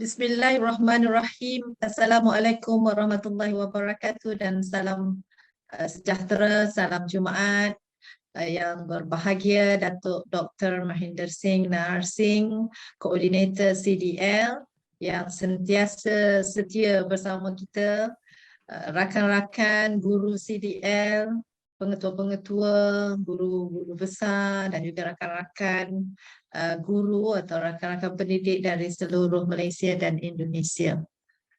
Bismillahirrahmanirrahim. Assalamualaikum warahmatullahi wabarakatuh dan salam sejahtera, salam Jumaat yang berbahagia Datuk Dr. Mahinder Singh Nahar Singh, Koordinator CDL yang sentiasa setia bersama kita, rakan-rakan guru CDL, pengetua-pengetua, guru-guru besar dan juga rakan-rakan guru atau rakan-rakan pendidik dari seluruh Malaysia dan Indonesia.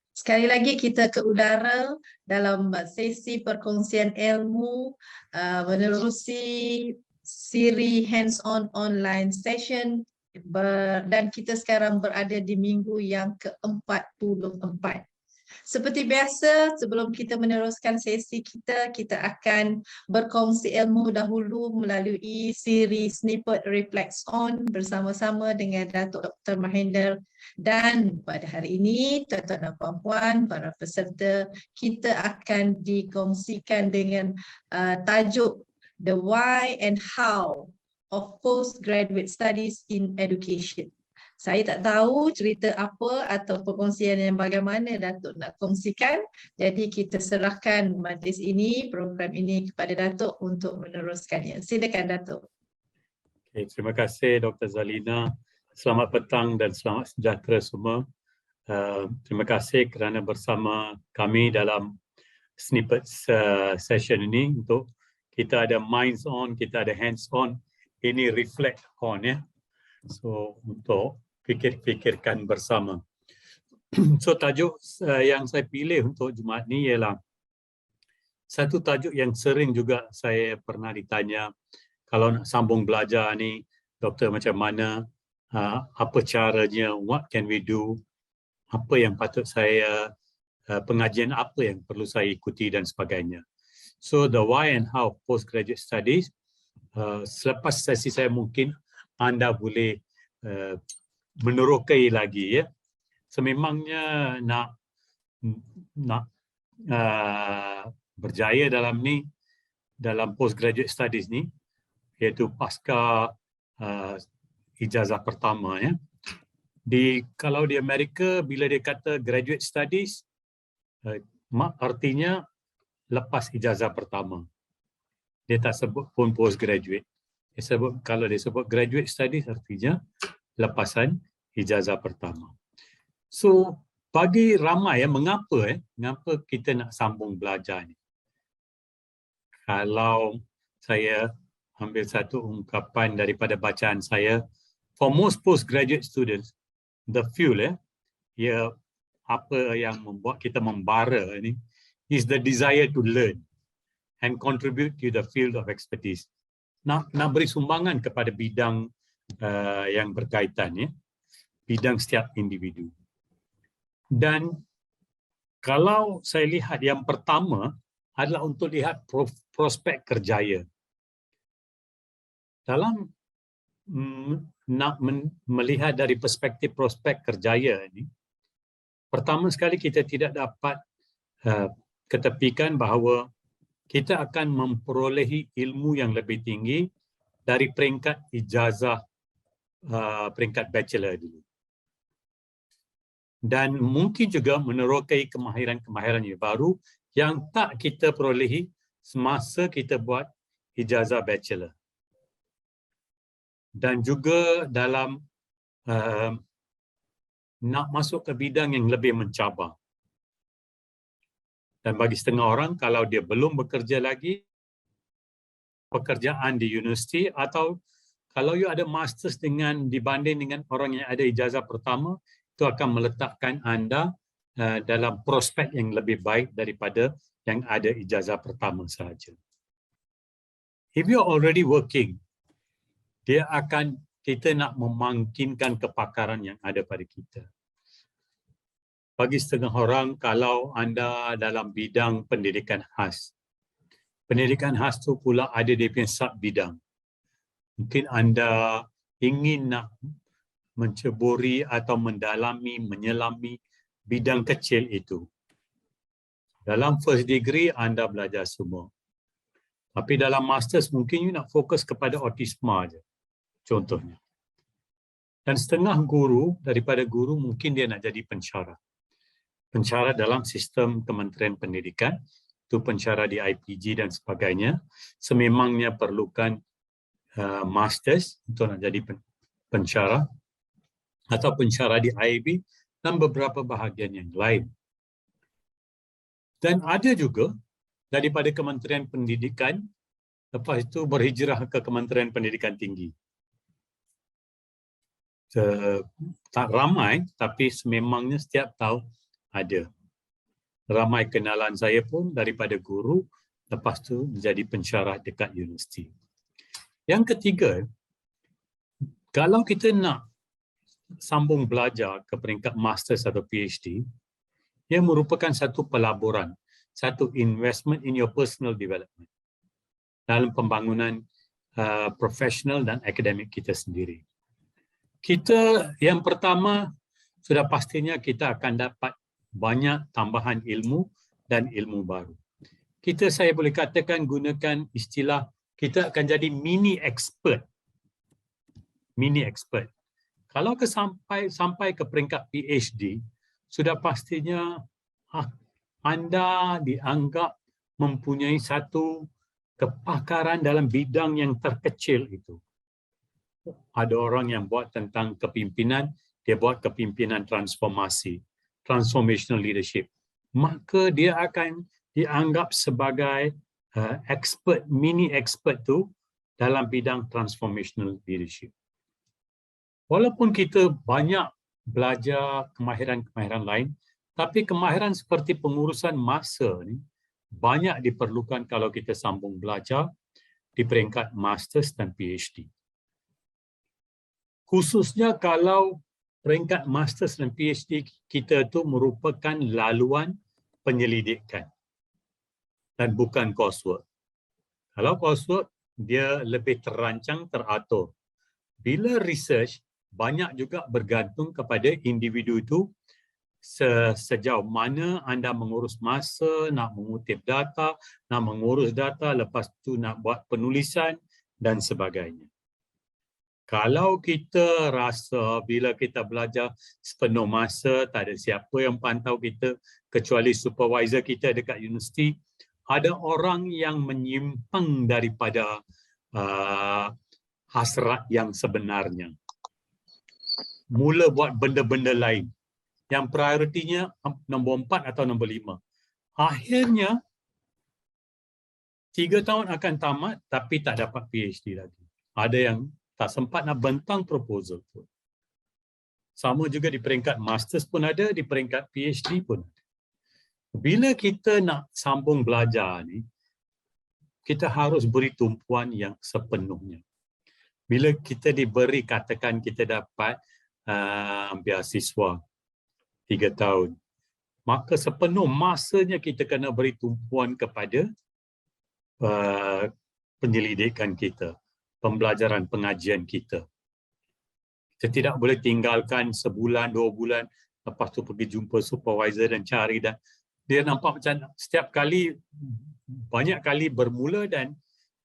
Sekali lagi kita ke udara dalam sesi perkongsian ilmu menerusi siri hands-on online session dan kita sekarang berada di minggu yang ke-44. Seperti biasa, sebelum kita meneruskan sesi kita, kita akan berkongsi ilmu dahulu melalui siri snippet Reflects On bersama-sama dengan Datuk Dr. Mahinder. Dan pada hari ini, tuan-tuan dan puan-puan, para peserta, kita akan dikongsikan dengan tajuk The Why and How of Postgraduate Studies in Education. Saya tak tahu cerita apa atau perkongsian yang bagaimana Datuk nak kongsikan. Jadi kita serahkan majlis ini, program ini kepada Datuk untuk meneruskannya. Silakan Datuk. Okay, terima kasih Dr. Zalina. Selamat petang dan selamat sejahtera semua. Terima kasih kerana bersama kami dalam snippet session ini. Untuk kita ada minds on, kita ada hands on. Ini reflect on ya. So untuk fikirkan bersama. So tajuk yang saya pilih untuk Jumaat ni ialah satu tajuk yang sering juga saya pernah ditanya, kalau nak sambung belajar ni, doktor macam mana, apa caranya, what can we do, apa yang patut saya, pengajian apa yang perlu saya ikuti dan sebagainya. So the why and how postgraduate studies, selepas sesi saya mungkin anda boleh menerokai lagi ya. Sememangnya nak berjaya dalam postgraduate studies ni, iaitu pasca ijazah pertama ya. Kalau di Amerika bila dia kata graduate studies, artinya lepas ijazah pertama. Dia tak sebut pun postgraduate. Kalau dia sebut graduate studies artinya lepasan ijazah pertama. So bagi ramai mengapa kita nak sambung belajar ni? Kalau saya ambil satu ungkapan daripada bacaan saya, for most postgraduate students, the fuel apa yang membuat kita membara ni is the desire to learn and contribute to the field of expertise. Nak beri sumbangan kepada bidang yang berkaitan ya, bidang setiap individu. Dan kalau saya lihat yang pertama adalah untuk lihat prospek kerjaya. Dalam nak melihat dari perspektif prospek kerjaya ini, pertama sekali kita tidak dapat ketepikan bahawa kita akan memperolehi ilmu yang lebih tinggi dari peringkat ijazah peringkat bachelor dulu. Dan mungkin juga menerokai kemahiran-kemahiran yang baru yang tak kita perolehi semasa kita buat ijazah bachelor. Dan juga dalam nak masuk ke bidang yang lebih mencabar. Dan bagi setengah orang, kalau dia belum bekerja lagi, pekerjaan di universiti, atau kalau you ada masters dibanding dengan orang yang ada ijazah pertama, itu akan meletakkan anda dalam prospek yang lebih baik daripada yang ada ijazah pertama sahaja. If you're already working, kita nak memangkinkan kepakaran yang ada pada kita. Bagi setengah orang, kalau anda dalam bidang pendidikan khas, pendidikan khas tu pula ada dia punya sub bidang. Mungkin anda ingin nak menceburi atau mendalami, menyelami bidang kecil itu. Dalam first degree, anda belajar semua. Tapi dalam masters, mungkin you nak fokus kepada autisma aja, contohnya. Dan setengah guru, daripada guru mungkin dia nak jadi pensyarah. Pensyarah dalam sistem Kementerian Pendidikan, itu pensyarah di IPG dan sebagainya, sememangnya perlukan masters untuk nak jadi pensyarah atau pensyarah di IB dan beberapa bahagian yang lain. Dan ada juga daripada Kementerian Pendidikan, lepas itu berhijrah ke Kementerian Pendidikan Tinggi. Tak ramai, tapi sememangnya setiap tahun ada. Ramai kenalan saya pun daripada guru, lepas tu menjadi pensyarah dekat universiti. Yang ketiga, kalau kita nak sambung belajar ke peringkat masters atau PhD, ia merupakan satu pelaburan, satu investment in your personal development dalam pembangunan profesional dan akademik kita sendiri. Kita yang pertama, sudah pastinya kita akan dapat banyak tambahan ilmu dan ilmu baru. Saya boleh katakan gunakan istilah, kita akan jadi mini expert. Mini expert. Kalau sampai ke peringkat PhD, sudah pastinya anda dianggap mempunyai satu kepakaran dalam bidang yang terkecil itu. Ada orang yang buat tentang kepimpinan, dia buat kepimpinan transformasi, transformational leadership. Maka dia akan dianggap sebagai expert, mini expert tu dalam bidang transformational leadership. Walaupun kita banyak belajar kemahiran-kemahiran lain, tapi kemahiran seperti pengurusan masa ni banyak diperlukan kalau kita sambung belajar di peringkat masters dan PhD. Khususnya kalau peringkat masters dan PhD kita itu merupakan laluan penyelidikan dan bukan coursework. Kalau coursework, dia lebih terancang, teratur. Bila research, banyak juga bergantung kepada individu itu sejauh mana anda mengurus masa, nak mengutip data, nak mengurus data, lepas tu nak buat penulisan dan sebagainya. Kalau kita rasa bila kita belajar sepenuh masa, tak ada siapa yang pantau kita kecuali supervisor kita dekat universiti, ada orang yang menyimpang daripada hasrat yang sebenarnya. Mula buat benda-benda lain yang prioritinya nombor 4 atau nombor 5. Akhirnya 3 tahun akan tamat tapi tak dapat PhD lagi. Ada yang tak sempat nak bentang proposal pun. Sama juga di peringkat masters pun ada, di peringkat PhD pun ada. Bila kita nak sambung belajar ni, kita harus beri tumpuan yang sepenuhnya. Bila kita diberi, katakan kita dapat beasiswa 3 tahun, maka sepenuh masanya kita kena beri tumpuan kepada penyelidikan kita, pembelajaran pengajian kita. Kita tidak boleh tinggalkan sebulan, 2 bulan, lepas tu pergi jumpa supervisor dan cari, dan dia nampak macam setiap kali, banyak kali bermula dan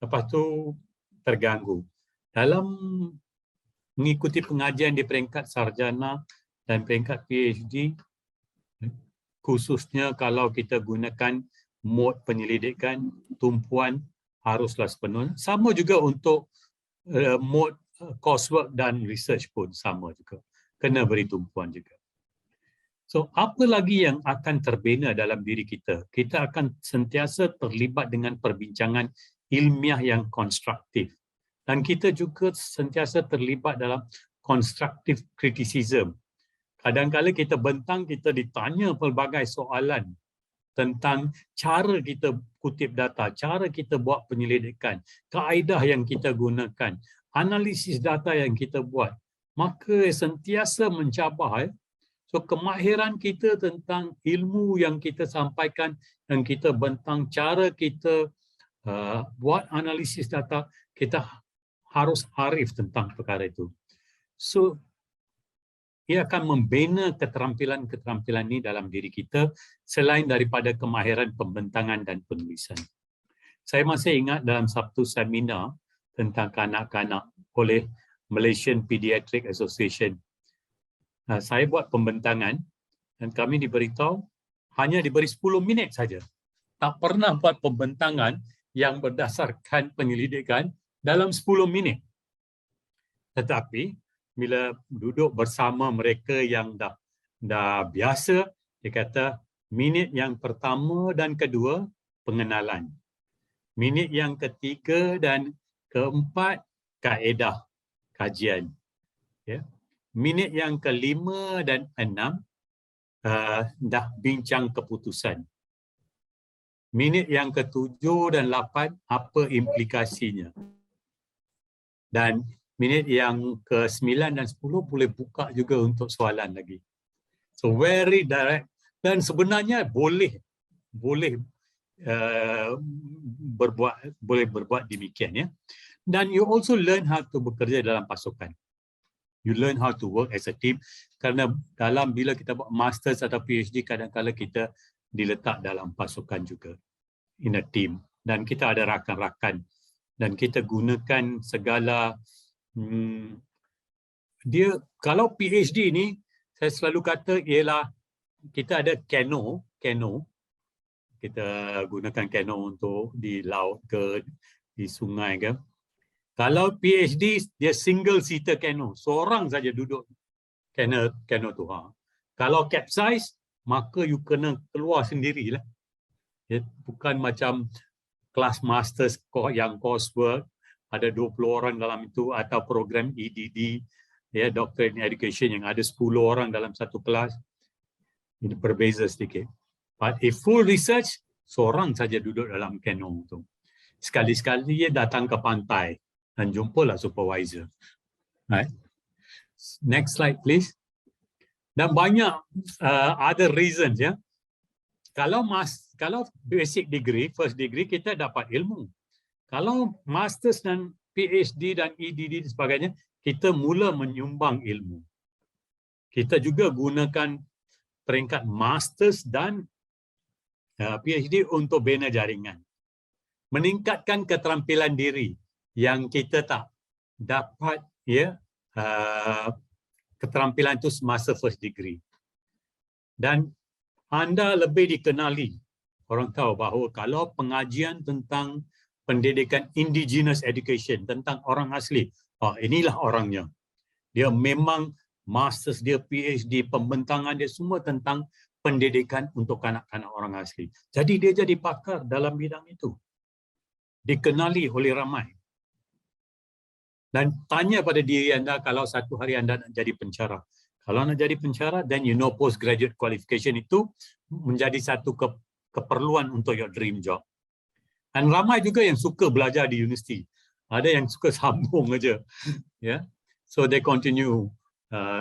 lepas tu terganggu. Dalam mengikuti pengajian di peringkat sarjana dan peringkat PhD, khususnya kalau kita gunakan mod penyelidikan, tumpuan haruslah sepenuhnya. Sama juga untuk mod coursework dan research pun sama juga. Kena beri tumpuan juga. So, apa lagi yang akan terbina dalam diri kita? Kita akan sentiasa terlibat dengan perbincangan ilmiah yang konstruktif. Dan kita juga sentiasa terlibat dalam constructive criticism. Kadang-kadang kita bentang, kita ditanya pelbagai soalan tentang cara kita kutip data, cara kita buat penyelidikan, kaedah yang kita gunakan, analisis data yang kita buat. Maka sentiasa mencabar. So kemahiran kita tentang ilmu yang kita sampaikan, yang kita bentang, cara kita buat analisis data, kita harus arif tentang perkara itu. So ia akan membina keterampilan-keterampilan ini dalam diri kita selain daripada kemahiran pembentangan dan penulisan. Saya masih ingat dalam satu seminar tentang kanak-kanak oleh Malaysian Pediatric Association. Saya buat pembentangan dan kami diberitahu hanya diberi 10 minit saja. Tak pernah buat pembentangan yang berdasarkan penyelidikan dalam 10 minit. Tetapi bila duduk bersama mereka yang dah biasa, dia kata minit yang pertama dan kedua pengenalan. Minit yang ketiga dan keempat kaedah kajian. Ya. Minit yang kelima dan enam dah bincang keputusan. Minit yang ketujuh dan lapan apa implikasinya. Dan minit yang ke-9 dan 10 boleh buka juga untuk soalan lagi. So very direct dan sebenarnya boleh berbuat demikian ya. Dan you also learn how to bekerja dalam pasukan. You learn how to work as a team kerana bila kita buat masters atau PhD kadang-kadang kita diletak dalam pasukan juga in a team dan kita ada rakan-rakan dan kita gunakan segala dia kalau PhD ni saya selalu kata ialah kita ada kano kita gunakan kano untuk di laut ke di sungai ke. Kalau PhD dia single seater kano, seorang saja duduk kano tu. Kalau capsize maka you kena keluar sendirilah. Ya, bukan macam kelas masters yang coursework ada 20 orang dalam itu atau program EDD ya Doctorate in Education yang ada 10 orang dalam satu kelas. Ini berbeza sedikit. But if full research seorang saja duduk dalam kano tu. Sekali-sekali dia datang ke pantai dan jumpalah supervisor. Right. Next slide please. Dan banyak other reasons ya. Kalau basic degree, first degree kita dapat ilmu. Kalau masters dan PhD dan EDD dan sebagainya, kita mula menyumbang ilmu. Kita juga gunakan peringkat masters dan PhD untuk bina jaringan. Meningkatkan keterampilan diri yang kita tak dapat ya keterampilan itu semasa first degree. Dan anda lebih dikenali. Orang tahu bahawa kalau pengajian tentang pendidikan indigenous education, tentang orang asli, inilah orangnya. Dia memang masters dia, PhD, pembentangan dia semua tentang pendidikan untuk kanak-kanak orang asli. Jadi dia jadi pakar dalam bidang itu. Dikenali oleh ramai. Dan tanya pada diri anda kalau satu hari anda nak jadi pensyarah. Kalau nak jadi pensyarah, then you know postgraduate qualification itu menjadi satu keperluan untuk your dream job. Dan ramai juga yang suka belajar di universiti. Ada yang suka sambung aja. Yeah. So they continue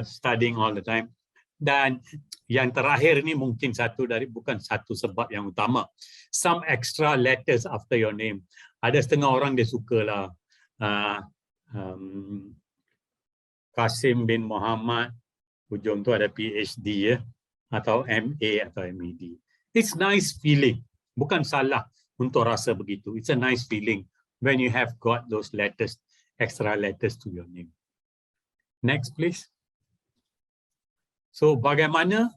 studying all the time. Dan yang terakhir ini mungkin bukan satu sebab yang utama. Some extra letters after your name. Ada setengah orang dia sukalah Qasim bin Muhammad, hujung tu ada PhD ya, atau MA atau MED. It's nice feeling. Bukan salah untuk rasa begitu. It's a nice feeling when you have got those letters, extra letters to your name. Next please. So bagaimana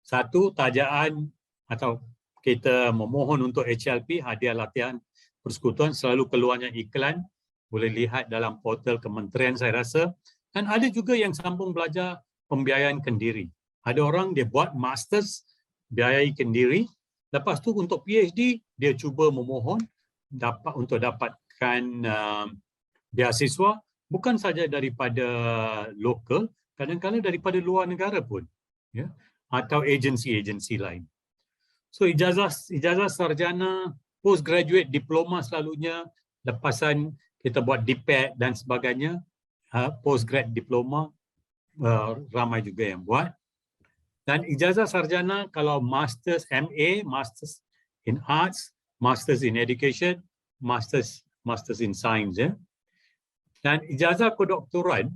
satu tajaan atau kita memohon untuk HLP, hadiah latihan persekutuan, selalu keluarnya iklan, boleh lihat dalam portal kementerian saya rasa. Dan ada juga yang sambung belajar pembiayaan kendiri. Ada orang dia buat masters, biayai kendiri. Lepas tu untuk PhD, dia cuba memohon untuk dapatkan beasiswa, bukan saja daripada lokal, kadang-kadang daripada luar negara pun. Ya? Atau agensi-agensi lain. So ijazah sarjana, postgraduate diploma selalunya, lepasan kita buat DPET dan sebagainya, postgrad diploma ramai juga yang buat. Dan ijazah sarjana kalau masters MA, masters in arts, masters in education, masters in science ya. Dan ijazah kedoktoran,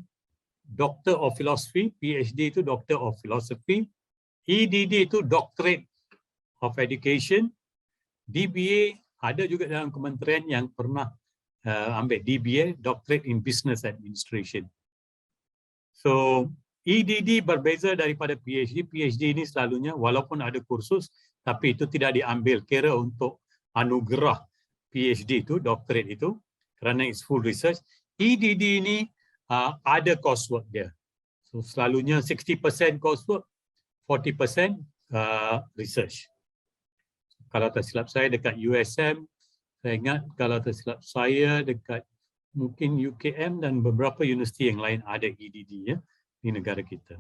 Doctor of Philosophy, PhD itu Doctor of Philosophy, EDD itu Doctorate of Education, DBA ada juga dalam kementerian yang pernah ambil DBA, Doctorate in Business Administration. So EDD berbeza daripada PhD. PhD ini selalunya walaupun ada kursus, tapi itu tidak diambil kira untuk anugerah PhD itu, doctorate itu, kerana it's full research. EDD ini ada coursework dia. So selalunya 60% coursework, 40% research. Kalau tak silap saya dekat USM, saya ingat kalau tak silap saya dekat mungkin UKM dan beberapa universiti yang lain ada EDD ya di negara kita.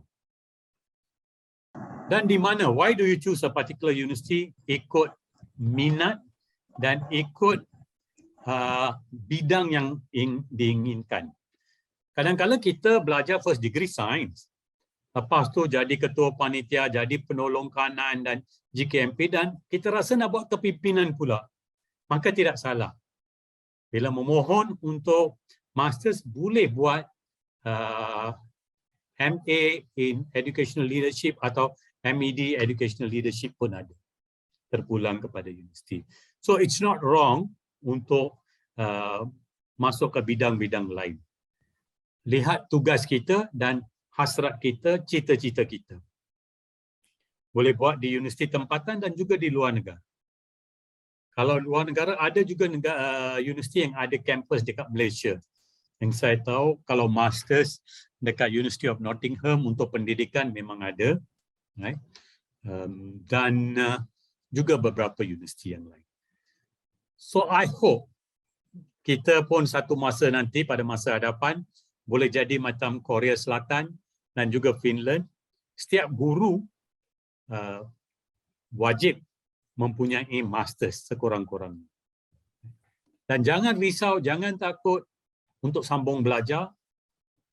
Dan di mana? Why do you choose a particular university? Ikut minat dan ikut bidang yang diinginkan. Kadang-kadang kita belajar first degree science, lepas tu jadi ketua panitia, jadi penolong kanan dan GKMP, dan kita rasa nak buat kepimpinan pula. Maka tidak salah. Bila memohon untuk masters, boleh buat MA in Educational Leadership atau MED Educational Leadership pun ada. Terpulang kepada universiti. So it's not wrong untuk masuk ke bidang-bidang lain. Lihat tugas kita dan hasrat kita, cita-cita kita. Boleh buat di universiti tempatan dan juga di luar negara. Kalau luar negara, ada juga universiti yang ada kampus dekat Malaysia. Yang saya tahu kalau masters dekat University of Nottingham untuk pendidikan memang ada. Right? Dan juga beberapa universiti yang lain. So I hope kita pun satu masa nanti pada masa hadapan boleh jadi macam Korea Selatan dan juga Finland. Setiap guru wajib mempunyai masters sekurang-kurangnya. Dan jangan risau, jangan takut untuk sambung belajar.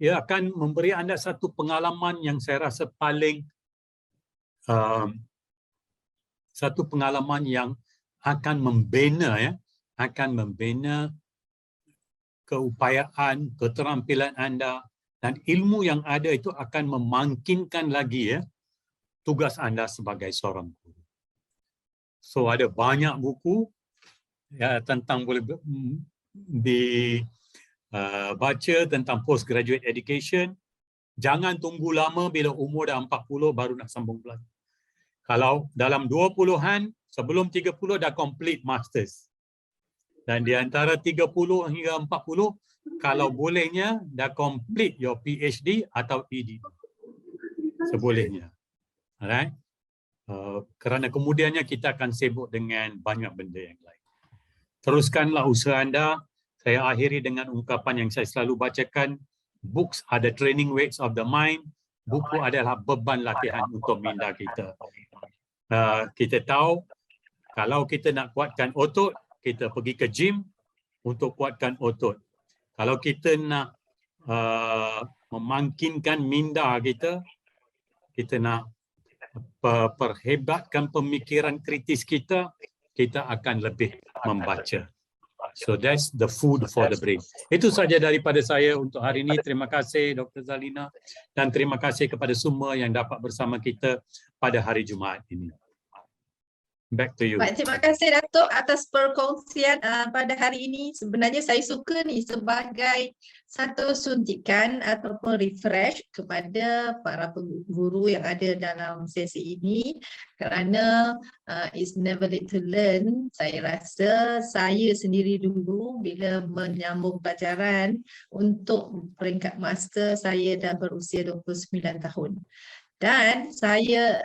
Ia akan memberi anda satu pengalaman yang saya rasa paling satu pengalaman yang akan membina keupayaan, keterampilan anda, dan ilmu yang ada itu akan memangkinkan lagi tugas anda sebagai seorang guru. So ada banyak buku tentang boleh dibaca tentang postgraduate education. Jangan tunggu lama bila umur dah 40 baru nak sambung belajar. Kalau dalam 20-an, sebelum 30 dah complete masters. Dan di antara 30 hingga 40, kalau bolehnya dah complete your PhD atau ED. Sebolehnya. Alright? Kerana kemudiannya kita akan sibuk dengan banyak benda yang lain. Teruskanlah usaha anda. Saya akhiri dengan ungkapan yang saya selalu bacakan. Books are the training weights of the mind. Buku adalah beban latihan untuk minda kita. Kita tahu kalau kita nak kuatkan otot, kita pergi ke gym untuk kuatkan otot. Kalau kita nak memangkinkan minda kita, kita nak perhebatkan pemikiran kritis kita, kita akan lebih membaca. So that's the food for the brain. Itu saja daripada saya untuk hari ini. Terima kasih Dr. Zalina dan terima kasih kepada semua yang dapat bersama kita pada hari Jumaat ini. Back to you. Baik, terima kasih Datuk atas perkongsian pada hari ini. Sebenarnya saya suka ni sebagai satu suntikan ataupun refresh kepada para guru yang ada dalam sesi ini, kerana it's never late to learn. Saya rasa saya sendiri dulu bila menyambung pelajaran untuk peringkat master, saya dah berusia 29 tahun. Dan saya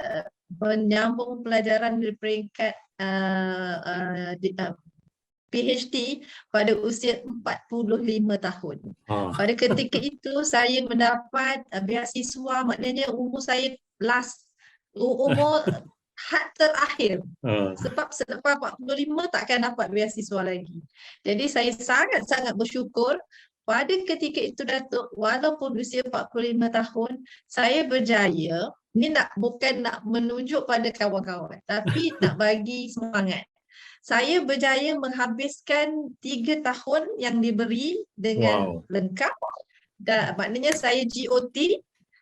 menyambung pelajaran di peringkat PhD pada usia 45 tahun. Pada ketika itu saya mendapat beasiswa, maknanya umur saya umur had terakhir. Sebab selepas 45 takkan dapat beasiswa lagi. Jadi saya sangat-sangat bersyukur. Pada ketika itu Datuk, walaupun usia 45 tahun, saya berjaya. Ini bukan nak menunjuk pada kawan-kawan, tapi nak bagi semangat. Saya berjaya menghabiskan 3 tahun yang diberi dengan lengkap. Dan maknanya saya GOT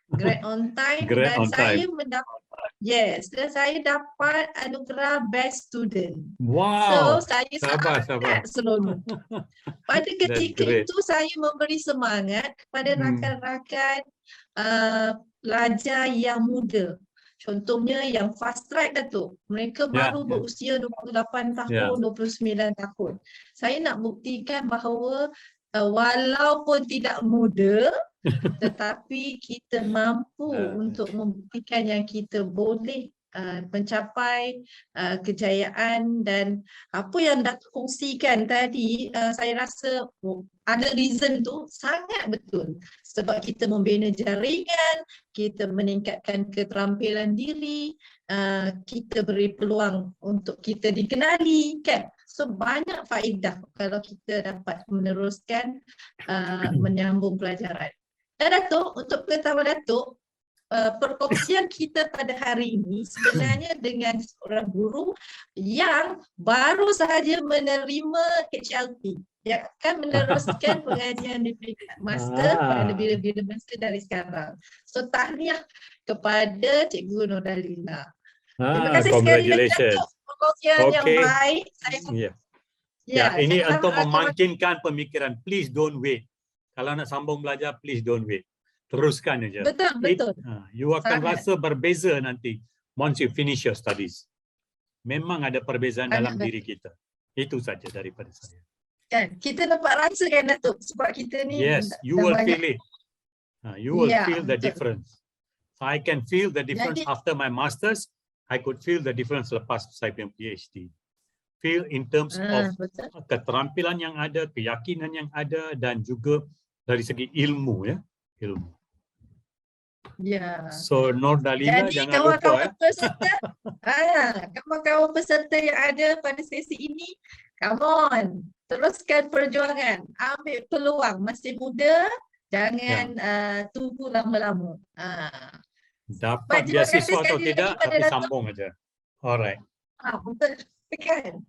Grade on time Grade dan on saya time. mendapat, yes, dan saya dapat anugerah best student. Wow, So saya sabar, sangat sabar. seronok. Pada That's ketika great. itu saya memberi semangat kepada rakan-rakan pelajar yang muda. Contohnya yang fast track Datuk. Mereka Ya, baru ya. berusia 28 tahun, 29 tahun. Saya nak buktikan bahawa walaupun tidak muda, tetapi kita mampu untuk membuktikan yang kita boleh mencapai kejayaan. Dan apa yang Datuk kongsikan tadi, saya rasa ada reason tu sangat betul. Sebab kita membina jaringan, kita meningkatkan keterampilan diri, kita beri peluang untuk kita dikenali, kan? So banyak faedah kalau kita dapat meneruskan menyambung pelajaran. Dan Datuk, untuk pengetahuan Datuk, perkongsian kita pada hari ini sebenarnya dengan seorang guru yang baru sahaja menerima HLP, yang akan meneruskan pengajian di peringkat master pada bila-bila masa dari sekarang. So tahniah kepada Cikgu Nordalina. Terima kasih sekali lagi Datuk, perkongsian yang baik. Ini untuk memancingkan pemikiran. Please don't wait. Kalau nak sambung belajar, please don't wait. Teruskan aja. Betul. You akan rasa berbeza nanti once you finish your studies. Memang ada perbezaan dalam diri kita. Itu saja daripada saya. Kan, kita dapat rasakan Datuk sebab kita ni. Yes, you will feel it. You will feel the difference. I can feel the difference after my masters. I could feel the difference lepas saya punya PhD. Feel in terms of keterampilan yang ada, keyakinan yang ada, dan juga dari segi ilmu, ya, ilmu. Ya. So Nordalina, jadi jangan lupa peserta, kawan-kawan peserta yang ada pada sesi ini, come on, teruskan perjuangan, ambil peluang, masih muda, jangan tunggu lama-lama. Dapat beasiswa atau tidak, tapi sambung aja. Alright. Betul kan?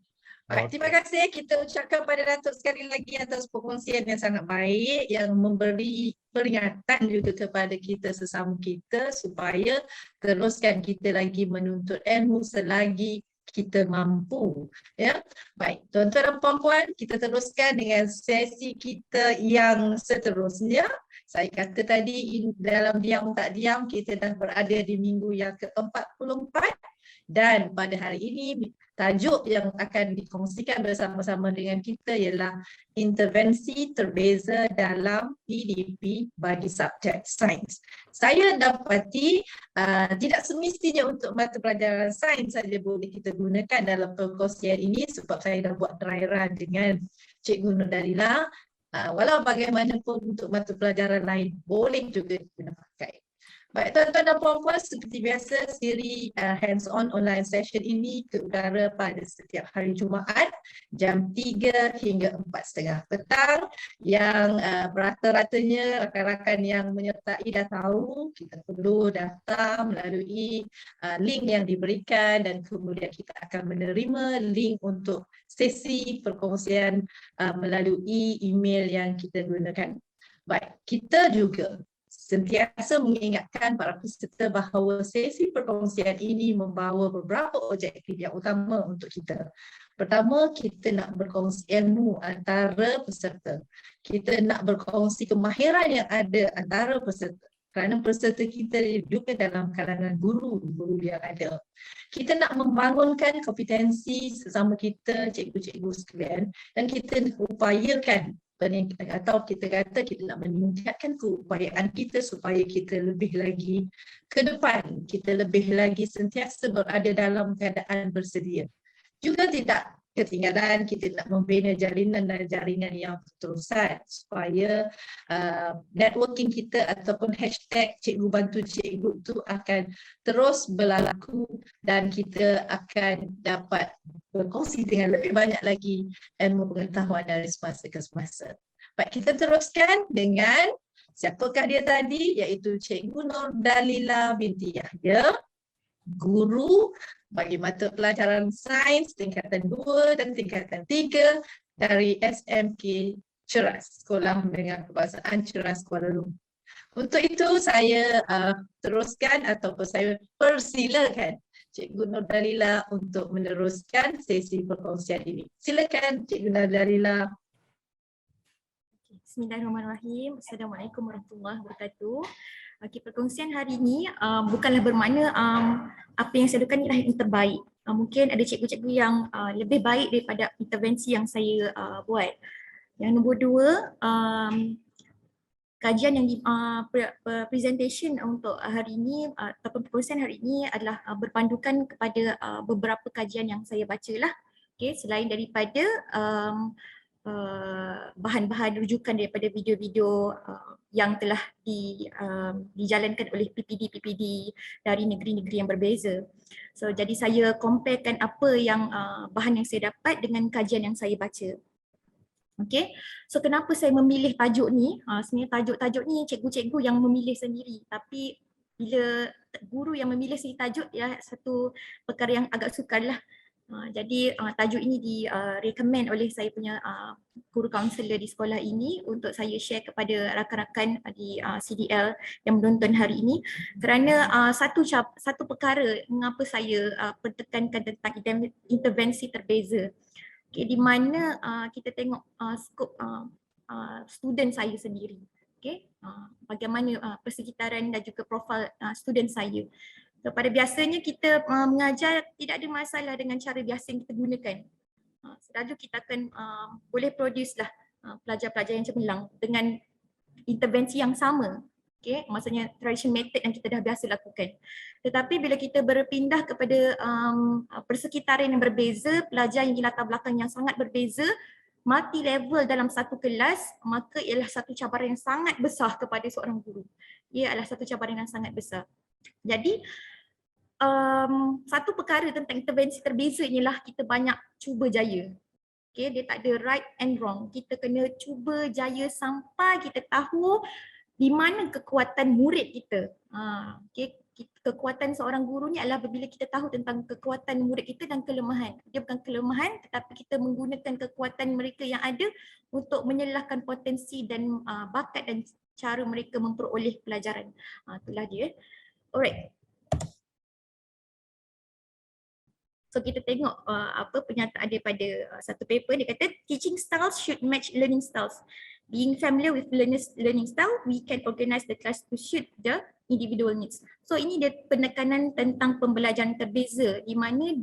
Baik, terima kasih kita ucapkan pada Datuk sekali lagi atas perkongsian yang sangat baik, yang memberi peringatan juga kepada kita sesama kita supaya teruskan kita lagi menuntut ilmu selagi kita mampu. Ya, baik, tuan-tuan dan puan-puan, kita teruskan dengan sesi kita yang seterusnya. Saya kata tadi dalam diam tak diam kita dah berada di minggu yang ke-44 dan pada hari ini tajuk yang akan dikongsikan bersama-sama dengan kita ialah intervensi terbeza dalam PDP bagi subjek sains. Saya dapati tidak semestinya untuk mata pelajaran sains saja boleh kita gunakan dalam perkongsian ini sebab saya dah buat dry run dengan Cikgu Nordalina. Walau bagaimanapun untuk mata pelajaran lain boleh juga kita pakai. Baik tuan-tuan dan puan-puan, seperti biasa siri hands-on online session ini ke udara pada setiap hari Jumaat jam 3 hingga 4:30 petang. Yang rata-ratanya rakan-rakan yang menyertai dah tahu kita perlu daftar melalui link yang diberikan dan kemudian kita akan menerima link untuk sesi perkongsian melalui email yang kita gunakan. Baik, kita juga sentiasa mengingatkan para peserta bahawa sesi perkongsian ini membawa beberapa objektif yang utama untuk kita. Pertama, kita nak berkongsi ilmu antara peserta. Kita nak berkongsi kemahiran yang ada antara peserta. Kerana peserta kita juga dalam kalangan guru yang ada. Kita nak membangunkan kompetensi sesama kita, cikgu-cikgu sekalian, dan kita upayakan atau kita kata kita nak meningkatkan keupayaan kita supaya kita lebih lagi ke depan, kita lebih lagi sentiasa berada dalam keadaan bersedia. Juga tidak ketinggalan kita nak membina jaringan dan jaringan yang berterusan supaya networking kita ataupun hashtag cikgu bantu cikgu itu akan terus berlaku dan kita akan dapat berkongsi dengan lebih banyak lagi ilmu pengetahuan dari semasa ke semasa. Baik, kita teruskan dengan siapakah dia tadi, iaitu Cikgu Nordalina binti Yahya, guru bagi mata pelajaran sains tingkatan 2 dan tingkatan 3 dari SMK Ceras, Sekolah Menengah Kebangsaan Ceras, Kuala Lumpur. Untuk itu saya teruskan ataupun saya persilakan Cikgu Nurdalila untuk meneruskan sesi perkongsian ini. Silakan Cikgu Nurdalila. Bismillahirrahmanirrahim. Assalamualaikum warahmatullahi wabarakatuh. Okay, perkongsian hari ini bukanlah bermakna apa yang saya lakukan ialah yang terbaik. Mungkin ada cikgu-cikgu yang lebih baik daripada intervensi yang saya buat. Yang nombor dua, kajian yang presentation untuk hari ini ataupun perkongsian hari ini adalah berpandukan kepada beberapa kajian yang saya baca lah. Okay, selain daripada bahan-bahan rujukan daripada video-video yang telah dijalankan oleh PPD dari negeri-negeri yang berbeza. So jadi saya comparekan apa yang bahan yang saya dapat dengan kajian yang saya baca. Okay, so kenapa saya memilih tajuk ni? Sebenarnya tajuk-tajuk ni cikgu-cikgu yang memilih sendiri, tapi bila guru yang memilih sendiri tajuk ya satu perkara yang agak sukar lah. Jadi tajuk ini recommend oleh saya punya guru kaunselor di sekolah ini untuk saya share kepada rakan-rakan di CDL yang menonton hari ini, kerana satu perkara mengapa saya pertekankan tentang intervensi terbeza. Okay, di mana kita tengok skop student saya sendiri. Okay, bagaimana persekitaran dan juga profil student saya. So, pada biasanya kita mengajar tidak ada masalah dengan cara biasa yang kita gunakan. Selalu kita akan boleh produce lah pelajar-pelajar yang cemerlang dengan intervensi yang sama. Okay, maksudnya traditional method yang kita dah biasa lakukan. Tetapi bila kita berpindah kepada persekitaran yang berbeza, pelajar yang di latar belakang yang sangat berbeza, multi level dalam satu kelas, maka ialah satu cabaran yang sangat besar kepada seorang guru. Ia adalah satu cabaran yang sangat besar. Jadi satu perkara tentang intervensi terbeza inilah kita banyak cuba jaya. Okay, dia tak ada right and wrong. Kita kena cuba jaya sampai kita tahu di mana kekuatan murid kita. Okay, kekuatan seorang guru ni adalah bila kita tahu tentang kekuatan murid kita dan kelemahan. Dia bukan kelemahan tetapi kita menggunakan kekuatan mereka yang ada untuk menyelahkan potensi dan bakat dan cara mereka memperoleh pelajaran. Itulah dia. Alright. So kita tengok apa pernyataan daripada satu paper, dia kata teaching styles should match learning styles. Being familiar with learners' learning style, we can organize the class to suit the individual needs. So ini dia penekanan tentang pembelajaran terbeza di mana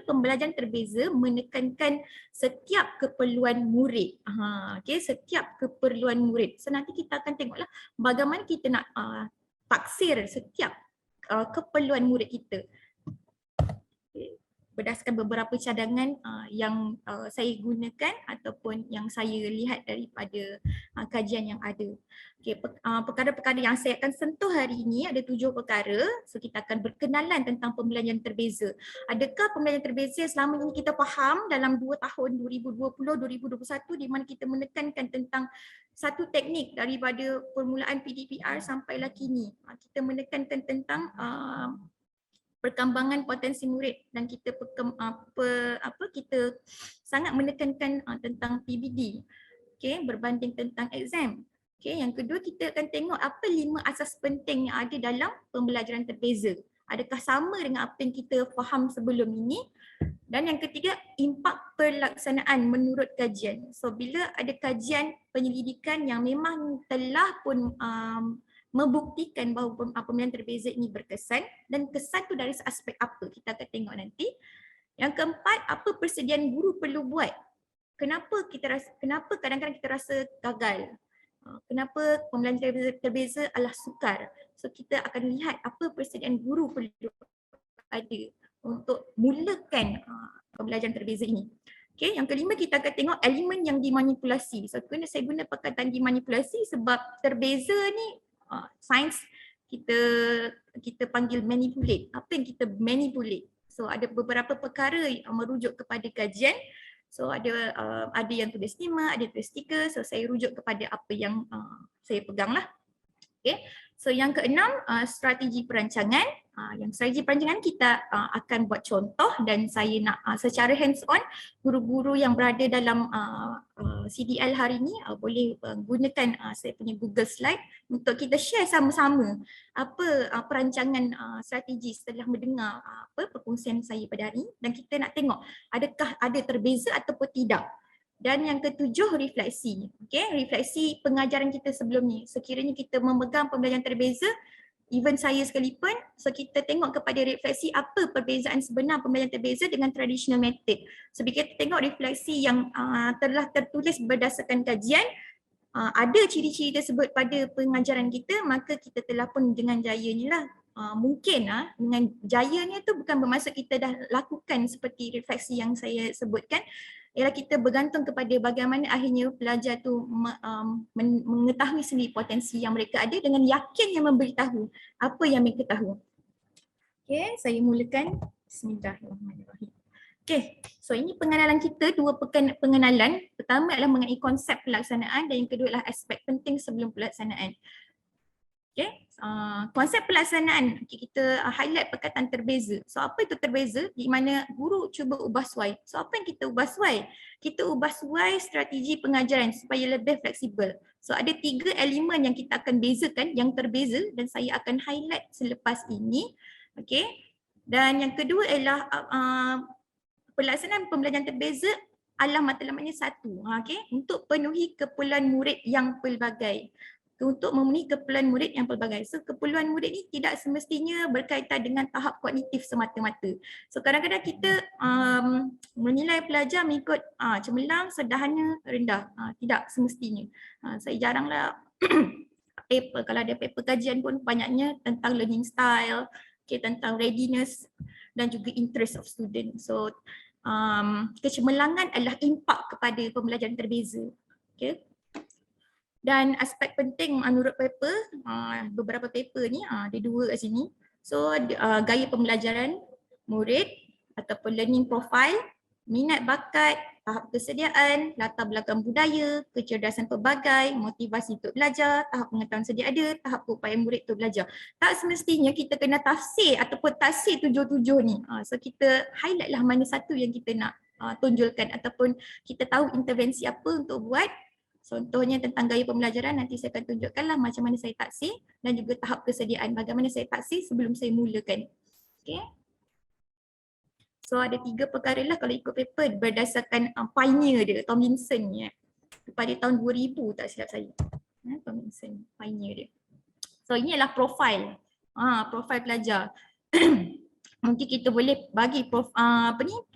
pembelajaran terbeza menekankan setiap keperluan murid. Okay, setiap keperluan murid. So nanti kita akan tengoklah bagaimana kita nak taksir setiap keperluan murid kita. Berdasarkan beberapa cadangan yang saya gunakan ataupun yang saya lihat daripada kajian yang ada. Okay, perkara-perkara yang saya akan sentuh hari ini ada 7 perkara. So kita akan berkenalan tentang pembelajaran terbeza. Adakah pembelajaran terbeza yang selama ini kita faham dalam 2 tahun 2020-2021 di mana kita menekankan tentang satu teknik daripada permulaan PDPR sampailah kini. Kita menekankan tentang perkembangan potensi murid dan kita kita sangat menekankan tentang PBD, okay, berbanding tentang exam. Okay, yang kedua kita akan tengok apa 5 asas penting yang ada dalam pembelajaran terbeza. Adakah sama dengan apa yang kita faham sebelum ini? Dan yang ketiga, impak pelaksanaan menurut kajian. So bila ada kajian penyelidikan yang memang telah pun membuktikan bahawa pembelajaran terbeza ini berkesan, dan kesan tu dari aspek apa kita akan tengok nanti. Yang keempat, apa persediaan guru perlu buat? Kenapa kadang-kadang kita rasa gagal? Kenapa pembelajaran terbeza adalah sukar? So kita akan lihat apa persediaan guru perlu ada untuk mulakan pembelajaran terbeza ini. Okay, yang kelima kita akan tengok elemen yang dimanipulasi. So saya guna perkataan dimanipulasi sebab terbeza ni sains kita panggil manipulate. Apa yang kita manipulate? So ada beberapa perkara yang merujuk kepada kajian. So ada yang tulis 5, ada tulis 3. So saya rujuk kepada apa yang saya pegang lah. Okay. So yang keenam, strategi perancangan. Yang strategi perancangan kita akan buat contoh dan saya nak secara hands on guru-guru yang berada dalam CDL hari ini boleh gunakan saya punya Google Slide untuk kita share sama-sama apa perancangan strategi setelah mendengar perkongsian saya pada hari ini, dan kita nak tengok adakah ada terbeza ataupun tidak. Dan yang ketujuh, refleksi. Refleksi pengajaran kita sebelum ni. Sekiranya kita memegang pembelajaran terbeza, even saya sekalipun, so kita tengok kepada refleksi apa perbezaan sebenar pembelajaran terbeza dengan traditional method. So bila kita tengok refleksi yang telah tertulis berdasarkan kajian, ada ciri-ciri tersebut pada pengajaran kita, maka kita telah pun dengan jayanya lah. Mungkin dengan jayanya tu bukan bermaksud kita dah lakukan seperti refleksi yang saya sebutkan, ialah kita bergantung kepada bagaimana akhirnya pelajar tu mengetahui sendiri potensi yang mereka ada dengan yakin yang memberitahu apa yang mereka tahu. Okay, saya mulakan. Bismillahirrahmanirrahim. Okay, so ini pengenalan kita, dua pengenalan. Pertama adalah mengenai konsep pelaksanaan dan yang kedua adalah aspek penting sebelum pelaksanaan. Okay, konsep pelaksanaan, kita highlight perkataan terbeza. So apa itu terbeza? Di mana guru cuba ubah suai. So apa yang kita ubah suai? Kita ubah suai strategi pengajaran supaya lebih fleksibel. So ada 3 elemen yang kita akan bezakan, yang terbeza, dan saya akan highlight selepas ini. Okay, dan yang kedua ialah pelaksanaan pembelajaran terbeza adalah matlamanya satu. Okay, untuk penuhi keperluan murid yang pelbagai. Untuk memenuhi keperluan murid yang pelbagai. So keperluan murid ni tidak semestinya berkaitan dengan tahap kognitif semata-mata. So kadang-kadang kita menilai pelajar mengikut cemerlang, sederhana, rendah. Tidak semestinya. Saya jaranglah paper, kalau ada paper kajian pun banyaknya tentang learning style, tentang readiness dan juga interest of student. So kecemerlangan adalah impak kepada pembelajaran terbeza. Okay. Dan aspek penting menurut paper, beberapa paper ni, ada 2 kat sini. So gaya pembelajaran murid ataupun learning profile, minat bakat, tahap kesediaan, latar belakang budaya, kecerdasan pelbagai, motivasi untuk belajar, tahap pengetahuan sedia ada, tahap keupayaan murid untuk belajar. Tak semestinya kita kena tafsir ataupun tafsir 7-7 ni. So kita highlight lah mana satu yang kita nak tunjulkan ataupun kita tahu intervensi apa untuk buat. Contohnya tentang gaya pembelajaran, nanti saya akan tunjukkanlah macam mana saya taksir dan juga tahap kesediaan bagaimana saya taksir sebelum saya mulakan. Okay. So ada 3 perkara lah kalau ikut paper berdasarkan pioneer dia, Tomlinson ni. Pada tahun 2000 tak silap saya. Tomlinson, pioneer dia. So ini adalah profil. Profil pelajar. Mungkin kita boleh bagi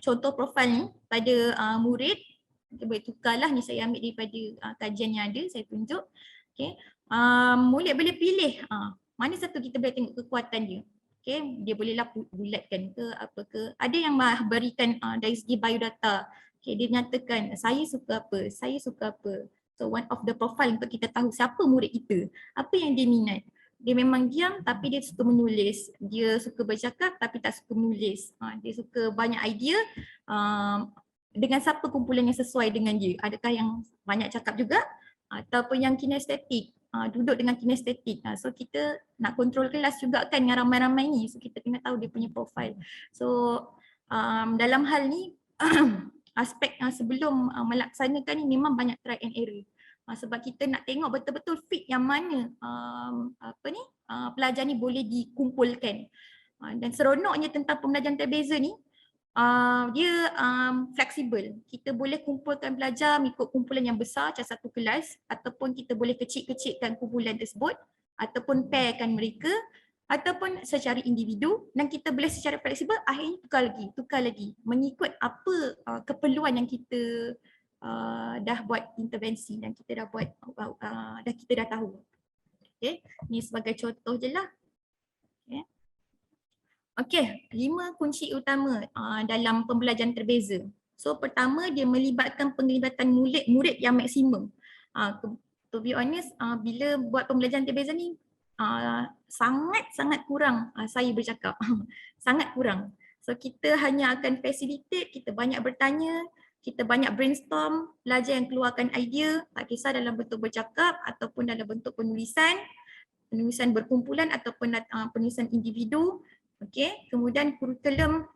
contoh profil ni pada murid. Kita boleh tukarlah, ni saya ambil daripada kajian yang ada, saya tunjuk. Okay. Murid boleh pilih mana satu kita boleh tengok kekuatan dia. Okay. Dia bolehlah bulatkan ke apa ke. Ada yang berikan dari segi biodata. Okay. Dia nyatakan saya suka apa, saya suka apa. So one of the profile untuk kita tahu siapa murid kita, apa yang dia minat. Dia memang diam tapi dia suka menulis. Dia suka bercakap tapi tak suka menulis. Dia suka banyak idea. Dengan siapa kumpulan yang sesuai dengan dia. Adakah yang banyak cakap juga ataupun yang kinestetik, duduk dengan kinestetik. So kita nak kontrol kelas juga kan dengan ramai-ramai ni. So kita kena tahu dia punya profil. So dalam hal ni aspek sebelum melaksanakan ni memang banyak try and error. Sebab kita nak tengok betul-betul fit yang mana pelajar ni boleh dikumpulkan. Dan seronoknya tentang pembelajaran terbeza ni, dia fleksibel. Kita boleh kumpulkan pelajar mengikut kumpulan yang besar macam satu kelas, ataupun kita boleh kecil-kecilkan kumpulan tersebut, ataupun pairkan mereka, ataupun secara individu, dan kita boleh secara fleksibel akhirnya tukar lagi mengikut apa keperluan yang kita dah buat intervensi dan kita dah buat kita dah tahu. Okay, ni sebagai contoh je lah. Okay. Okey, 5 kunci utama dalam pembelajaran terbeza. So pertama, dia melibatkan penglibatan murid yang maksimum. To be honest, bila buat pembelajaran terbeza ni sangat-sangat kurang saya bercakap. Sangat kurang. So kita hanya akan facilitate, kita banyak bertanya, kita banyak brainstorm, pelajar yang keluarkan idea, tak kisah dalam bentuk bercakap ataupun dalam bentuk penulisan. penulisan berkumpulan ataupun penulisan individu. Okey, kemudian kurikulum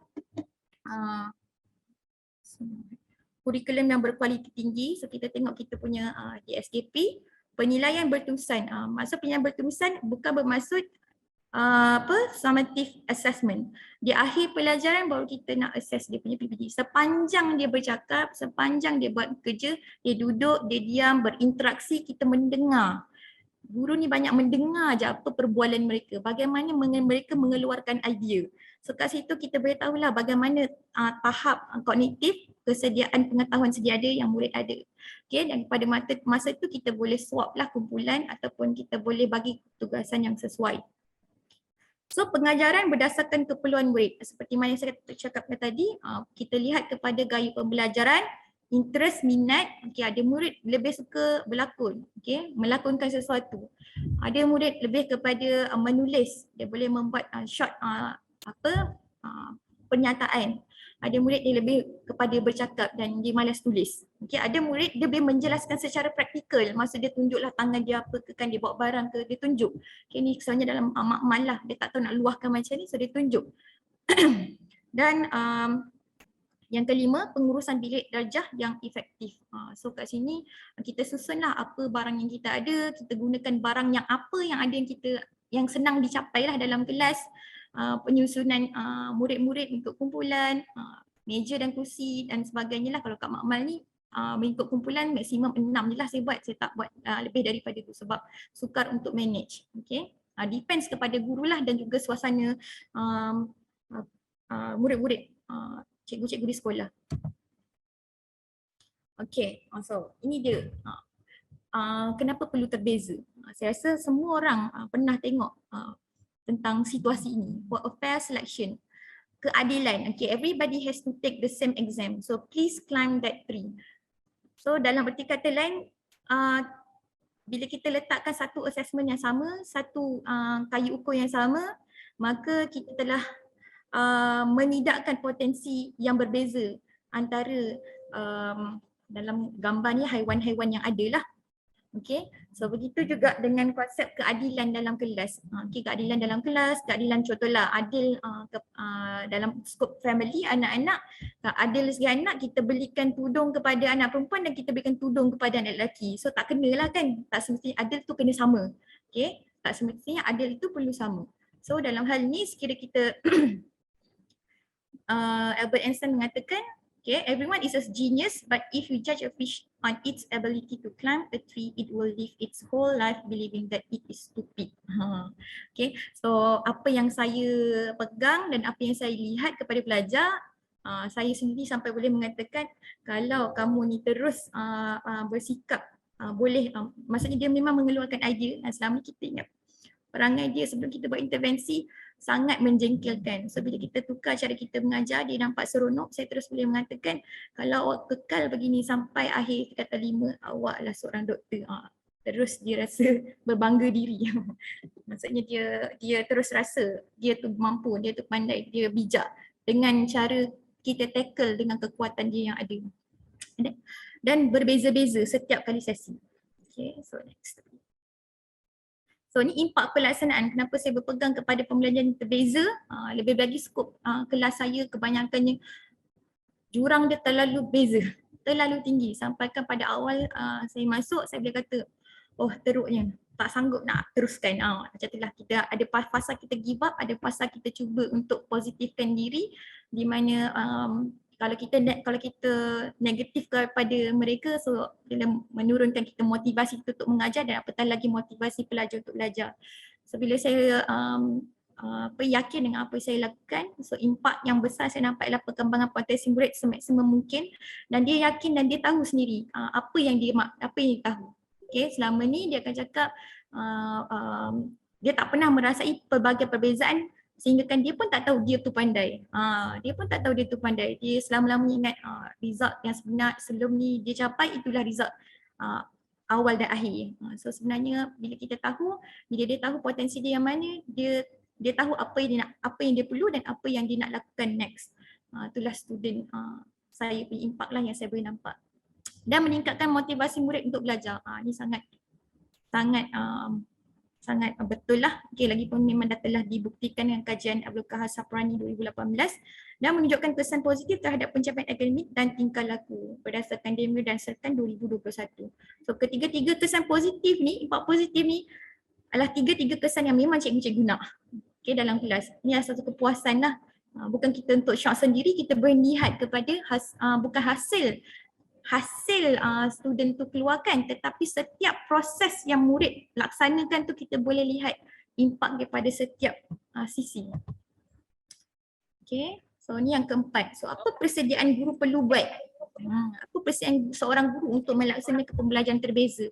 kurikulum yang berkualiti tinggi. So kita tengok kita punya DSKP, penilaian berterusan. Maksud penilaian berterusan bukan bermaksud summative assessment. Di akhir pelajaran baru kita nak assess dia punya PPD. Sepanjang dia bercakap, sepanjang dia buat kerja, dia duduk, dia diam, berinteraksi, kita mendengar. Guru ni banyak mendengar je apa perbualan mereka, bagaimana mereka mengeluarkan idea. So kat situ kita boleh tahulah bagaimana tahap kognitif, kesediaan pengetahuan sedia ada yang murid ada. Okay, dan pada masa tu kita boleh swap lah kumpulan ataupun kita boleh bagi tugasan yang sesuai. So pengajaran berdasarkan keperluan murid. Seperti mana yang saya cakapkan tadi, kita lihat kepada gaya pembelajaran, interest, minat. Okay, ada murid lebih suka berlakon, okay, melakonkan sesuatu. Ada murid lebih kepada menulis, dia boleh membuat short pernyataan. Ada murid dia lebih kepada bercakap dan dia malas tulis. Okay, ada murid dia boleh menjelaskan secara praktikal, maksud dia tunjuklah tangan dia apa ke, kan dia bawa barang ke, dia tunjuk. Okay, ni misalnya dalam makmal lah, dia tak tahu nak luahkan macam ni, so dia tunjuk. Dan yang kelima, pengurusan bilik darjah yang efektif. So kat sini kita susunlah apa barang yang kita ada, kita gunakan barang yang apa yang ada yang senang dicapai lah dalam kelas. Penyusunan murid-murid untuk kumpulan, meja dan kursi dan sebagainya lah. Kalau kat makmal ni mengikut kumpulan maksimum 6 je lah saya buat, saya tak buat lebih daripada tu sebab sukar untuk manage. Okay, depends kepada guru lah dan juga suasana murid-murid, cikgu-cikgu di sekolah. Okay, so ini dia kenapa perlu terbeza. Saya rasa semua orang pernah tengok tentang situasi ini, for a fair selection, keadilan. Okay, everybody has to take the same exam, so please climb that tree. So dalam erti kata lain, bila kita letakkan satu assessment yang sama, satu kayu ukur yang sama, maka kita telah menidakkan potensi yang berbeza antara dalam gambar ni haiwan-haiwan yang ada lah. Okay, so begitu juga dengan konsep keadilan dalam kelas. Okay, keadilan dalam kelas, keadilan contohlah adil dalam skop family, anak-anak, adil segi anak, kita belikan tudung kepada anak perempuan dan kita berikan tudung kepada anak lelaki. So tak kenalah kan, tak semestinya adil tu kena sama. Okay, tak semestinya adil itu perlu sama. So dalam hal ni sekiranya kita Albert Einstein mengatakan, okay, everyone is a genius, but if you judge a fish on its ability to climb a tree, it will live its whole life believing that it is stupid. Okay, so apa yang saya pegang dan apa yang saya lihat kepada pelajar, saya sendiri sampai boleh mengatakan kalau kamu ni terus bersikap boleh, maksudnya dia memang mengeluarkan idea. Selama ni kita ingat perangai dia sebelum kita buat intervensi sangat menjengkelkan. So bila kita tukar cara kita mengajar, dia nampak seronok. Saya terus boleh mengatakan kalau awak kekal begini sampai akhir tingkatan 5, awaklah seorang doktor. Terus dia rasa berbangga diri. Maksudnya dia terus rasa dia tu mampu, dia tu pandai, dia bijak dengan cara kita tackle dengan kekuatan dia yang ada. Dan berbeza-beza setiap kali sesi. Okay, so next. So ni impak pelaksanaan, kenapa saya berpegang kepada pembelajaran berbeza, lebih bagi skop kelas saya kebanyakannya jurang dia terlalu beza, terlalu tinggi. Sampaikan pada awal saya masuk, saya boleh kata, oh teruknya, tak sanggup nak teruskan. Macam itulah, kita ada fasa kita give up, ada fasa kita cuba untuk positifkan diri, di mana kalau kita negatif kepada mereka, so dalam menurunkan kita motivasi kita untuk mengajar dan apatah lagi motivasi pelajar untuk belajar. So bila saya yakin dengan apa yang saya lakukan, so impak yang besar saya nampak ialah perkembangan potensi murid semaksimum mungkin, dan dia yakin dan dia tahu sendiri apa yang dia tahu. Okay, selama ni dia akan cakap dia tak pernah merasai pelbagai perbezaan, sehingga kan dia pun tak tahu dia tu pandai. Dia pun tak tahu dia tu pandai. Dia selama-lamanya ingat result yang sebenar sebelum ni dia capai, itulah result awal dan akhir. So sebenarnya bila kita tahu, bila dia tahu potensi dia yang mana, dia tahu apa yang dia perlu dan apa yang dia nak lakukan next. Itulah student saya punya impact lah yang saya boleh nampak. Dan meningkatkan motivasi murid untuk belajar. Ini sangat sangat betul lah. Okay, lagipun memang dah telah dibuktikan dengan kajian Abdul Kahar Saprani 2018 dan menunjukkan kesan positif terhadap pencapaian akademik dan tingkah laku berdasarkan demo dan serkan 2021. So ketiga-tiga kesan positif ni, impak positif ni adalah tiga-tiga kesan yang memang cikgu-cikgu nak dalam kelas. Ini adalah satu kepuasan lah. Bukan kita untuk syok sendiri, kita boleh lihat kepada bukan hasil student tu keluarkan, tetapi setiap proses yang murid laksanakan tu kita boleh lihat impak daripada setiap sisi. Okay, so ni yang keempat. So apa persediaan guru perlu buat? Apa persediaan seorang guru untuk melaksanakan pembelajaran terbeza?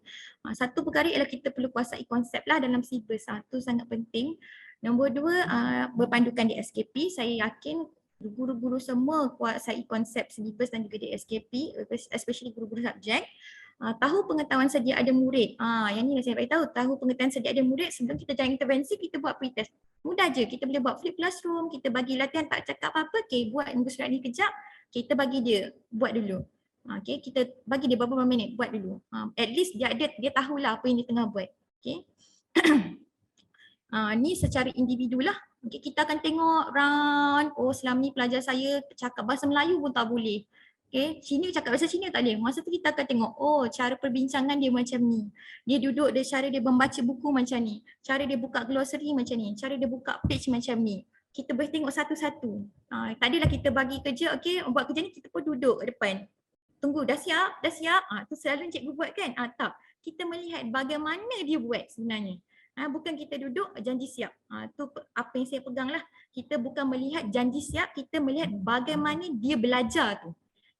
Satu perkara ialah kita perlu kuasai konsep lah dalam silibus. Itu sangat penting. Nombor dua, berpandukan di SKP. Saya yakin guru-guru semua kuasai konsep silibus dan juga di SKP, especially guru-guru subjek. Tahu pengetahuan sedia ada murid. Yang ni saya beritahu, tahu pengetahuan sedia ada murid sebelum kita jalan intervensi, kita buat pretest. Mudah je, kita boleh buat flip classroom, kita bagi latihan tak cakap apa-apa, okay, buat muka surat ni kejap, kita bagi dia buat dulu. Okay, kita bagi dia beberapa minit buat dulu. At least dia tahulah apa yang dia tengah buat. Okay. Ni secara individu lah. Okay, kita akan tengok round, selama ni pelajar saya cakap bahasa Melayu pun tak boleh. Okay, Cina cakap bahasa Cina tak boleh. Masa tu kita akan tengok, cara perbincangan dia macam ni. Dia duduk, cara dia membaca buku macam ni. Cara dia buka glossary macam ni. Cara dia buka page macam ni. Kita boleh tengok satu-satu. Tadilah kita bagi kerja, okay, buat kerja ni kita pun duduk ke depan. Tunggu, dah siap? Dah siap? Tu selalu cikgu buat kan? Tak. Kita melihat bagaimana dia buat sebenarnya. Bukan kita duduk janji siap. Tu apa yang saya pegang lah. Kita bukan melihat janji siap, kita melihat bagaimana dia belajar tu.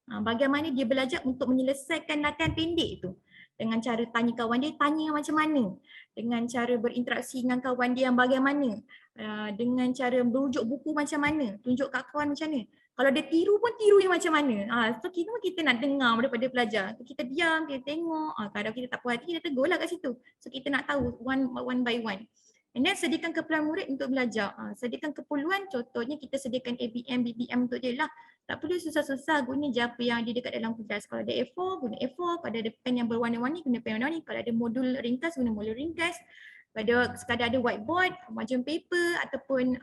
Bagaimana dia belajar untuk menyelesaikan latihan pendek tu. Dengan cara tanya kawan dia, tanya macam mana. Dengan cara berinteraksi dengan kawan dia yang bagaimana. Dengan cara merujuk buku macam mana. Tunjuk kat kawan macam mana. Kalau dia tiru pun tiru yang macam mana. So kita nak dengar daripada pelajar. Kita diam, kita tengok. Kalau kita tak puas hati, kita tegur lah kat situ. So kita nak tahu one by one. And then sediakan keperluan murid untuk belajar. Sediakan keperluan, contohnya kita sediakan ABM, BBM untuk dia lah. Tak perlu susah-susah guna je apa yang ada dekat dalam kelas. Kalau ada A4, guna A4. Kalau ada pen yang berwarna-warni, guna pen warna-warni. Kalau ada modul ringkas, guna modul ringkas. Kalau sekadar ada whiteboard, margin paper ataupun